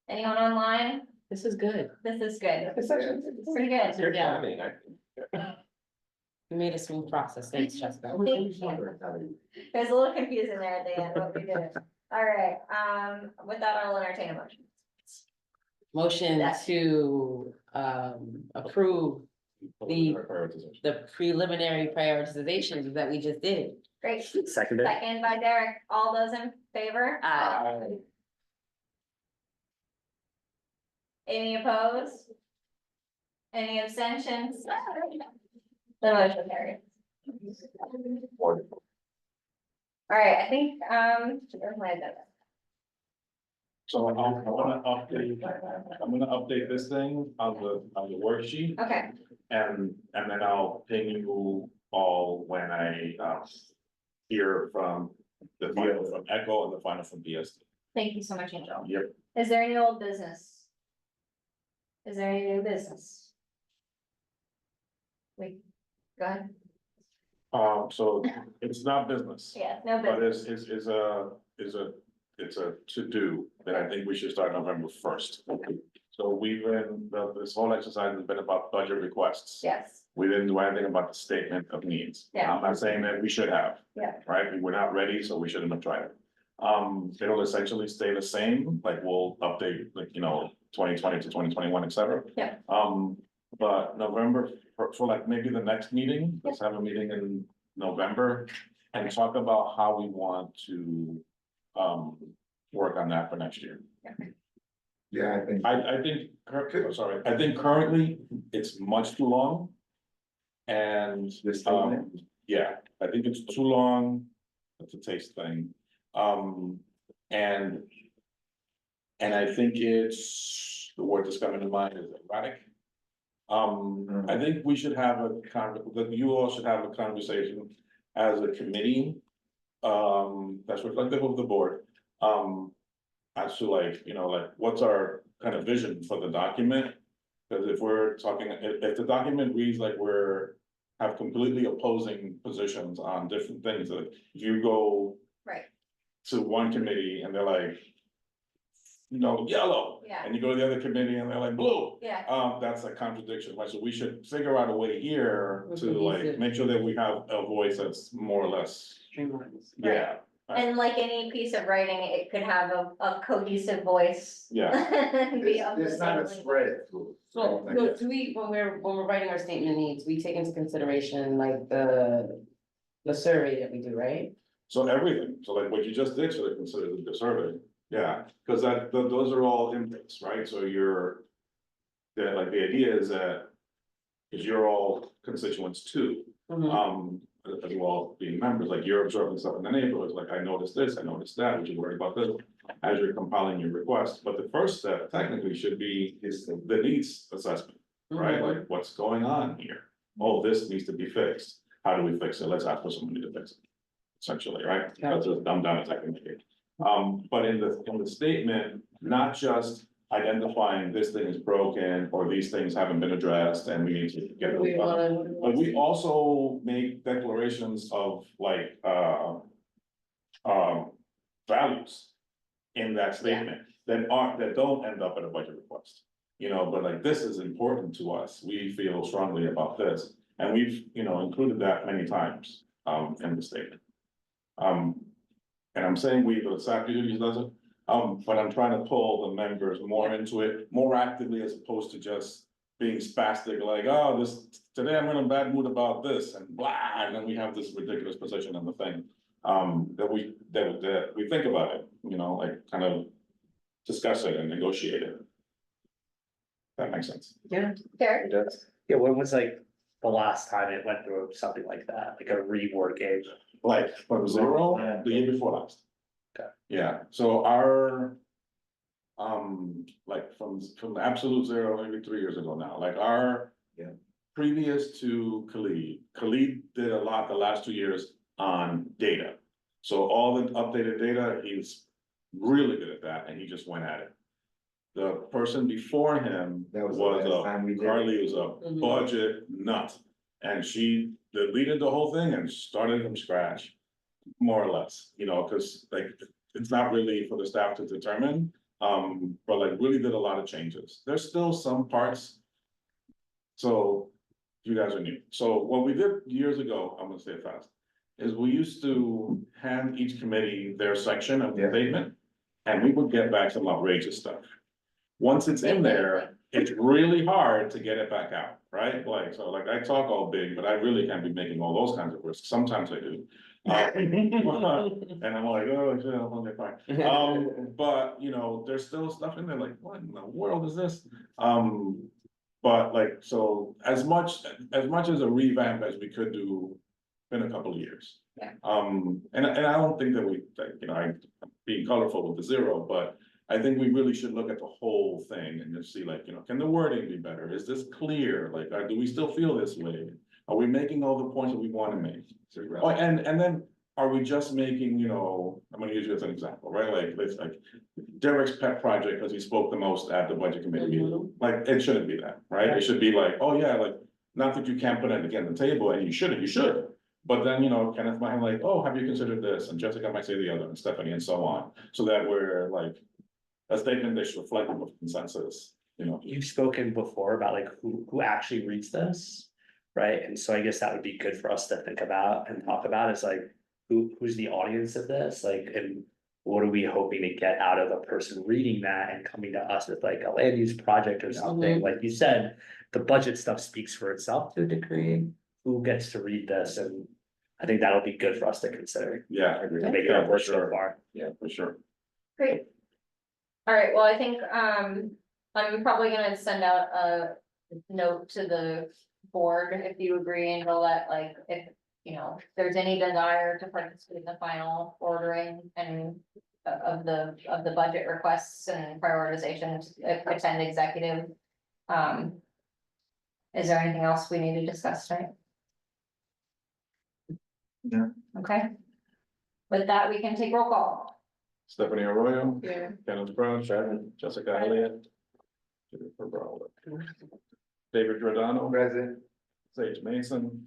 Anyone online? This is good. This is good. It's actually. It's pretty good. Your Yeah. timing, You made a smooth process, thanks, Jessica. It was a little confusing there at the end, what we did. All right, with that, I'll entertain a motion. Motion Yes. to approve The- Prioritization. the preliminary prioritizations that we just did. Great. Seconded. Second by Derek. All those in favor? Any opposed? Any abstentions? The motion carries. Wonderful. All right, I think, where's my agenda? So I'm gonna update this thing on the worksheet, Okay, and then I'll ping you all when I, hear from the final from Echo and the final from BSD. thank you so much, Angel. Yep. Is there any old business? Is there any new business? Wait, go ahead. So it's not business. Yeah, no But business. it's a to-do that I think we should start November 1st. So this whole exercise has been about budget requests. Yes, We didn't do anything about the statement of needs. Yeah. I'm not saying that we should have. Yeah. Right, we're not ready, so we shouldn't have tried it. It'll essentially stay the same, like we'll update, 2020 to 2021, et cetera. Yeah. But November, so like maybe the next meeting, let's have a meeting in November and talk about how we want to, work on that for next year. Yeah, I think. I think, I think currently it's much too long. And, This thing? yeah, I think it's too long. It's a taste thing. And I think it's, the word that's coming to mind is erratic. I think we should have that you all should have a conversation as a committee. That's reflective of the board. As to what's our kind of vision for the document? Because if we're talking, if the document reads like we're have completely opposing positions on different things, like, if you go Right, to one committee and they're like, yellow, yeah, and you go to the other committee and they're like blue. yeah, That's a contradiction, right? So we should figure out a way here to like, Cohesive. make sure that we have a voice that's more or less, yeah. and like any piece of writing, it could have a cohesive voice. Yeah. And be of the It's not a same spread through. So, do we, when we're writing our statement of needs, we take into consideration like the survey that we do, right? So everything, so like what you just did, should have considered the survey, yeah, because those are all inputs, right? So like the idea is that, because you're all constituents too, Mhm. as well being members, like you're observing stuff in the neighborhoods, like I noticed this, I noticed that, would you worry about this? As you're compiling your request, but the first step technically should be is the needs assessment, right? Mhm. Like what's going on here? Oh, this needs to be fixed, how do we fix it? Let's ask for somebody to fix it. Essentially, right? That's a dumb down technically. But in the statement, not just identifying this thing is broken or these things haven't been addressed and we need to get What do we those done. wanna- But we also make declarations of like, values in that statement that don't end up in a budget request. But like, this is important to us, we feel strongly about this, and we've, included that many times, in the statement. And I'm saying we, but SAP usually does it, but I'm trying to pull the members more into it, more actively as opposed to just being spastic, like, oh, today I'm in a bad mood about this and blah, and then we have this ridiculous position on the thing. That we think about it, like kind of discuss it and negotiate it. That makes sense. Yeah. Derek? Yeah, when was like the last time it went through something like that, like a reworking? Like from zero, the year before last. Okay. Yeah, so our. Like from absolute zero, maybe 3 years ago now, like our. Yeah. Previous to Khalid did a lot the last 2 years on data. So all the updated data, he's really good at that, and he just went at it. The person before him That was the was last time we did it. Carly was a Mhm. budget nut. And she deleted the whole thing and started from scratch, more or less, because like, it's not really for the staff to determine. But like really did a lot of changes. There's still some parts. So you guys are new. So what we did years ago, I'm gonna say it fast, is we used to hand each committee their section of the Yeah. statement. And we would get back some outrageous stuff. Once it's in there, it's really hard to get it back out, right? Like, so like I talk all big, but I really can't be making all those kinds of risks. Sometimes I do. And I'm like, oh, shit, I'm gonna get fine. But there's still stuff in there, like, what in the world is this? But like, so as much as a revamp as we could do, been a couple of years. Yeah. And I don't think that I'm being colorful with the zero, but I think we really should look at the whole thing and just see like, can the wording be better? Is this clear? Like, do we still feel this way? Are we making all the points that we want to make? Oh, and then are we just making, I'm gonna use you as an example, right? Like, it's like Derek's pet project, because he spoke the most at the budget committee meeting. Like, it shouldn't be that, right? It should be like, oh yeah, like, not that you can't put it again on the table, and you should. But then, Kenneth might like, oh, have you considered this? And Jessica might say the other, and Stephanie, and so on. So that we're like, a statement that should reflect the consensus, You've spoken before about like who actually reads this, right? And so I guess that would be good for us to think about and talk about is like, who's the audience of this? Like, and what are we hoping to get out of the person reading that and coming to us with like a land use project or something? Like you said, the budget stuff speaks for itself to a degree. Who gets to read this? And I think that'll be good for us to consider. Yeah. To make it Yeah, our for work so sure. far. Yeah, for sure. Great. All right, well, I think, I'm probably gonna send out a note to the board if you agree, and we'll let, like, if, if there's any desire to participate in the final ordering and of the budget requests and prioritization, attend executive. Is there anything else we need to discuss tonight? No. Okay. With that, we can take roll call. Stephanie Arroyo, Here. Kenneth Brown, Shannon, Jessica Elliott. Jennifer Brown. David Giordano, Present. Sage Mason,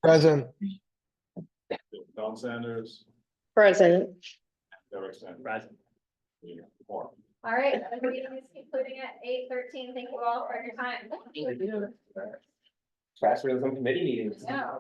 Present. Don Sanders, Present. Derek Sanders. Present. Four. All right, the meeting is concluding at 8:13. Thank you all for your time. Faster than some committee meetings. Yeah.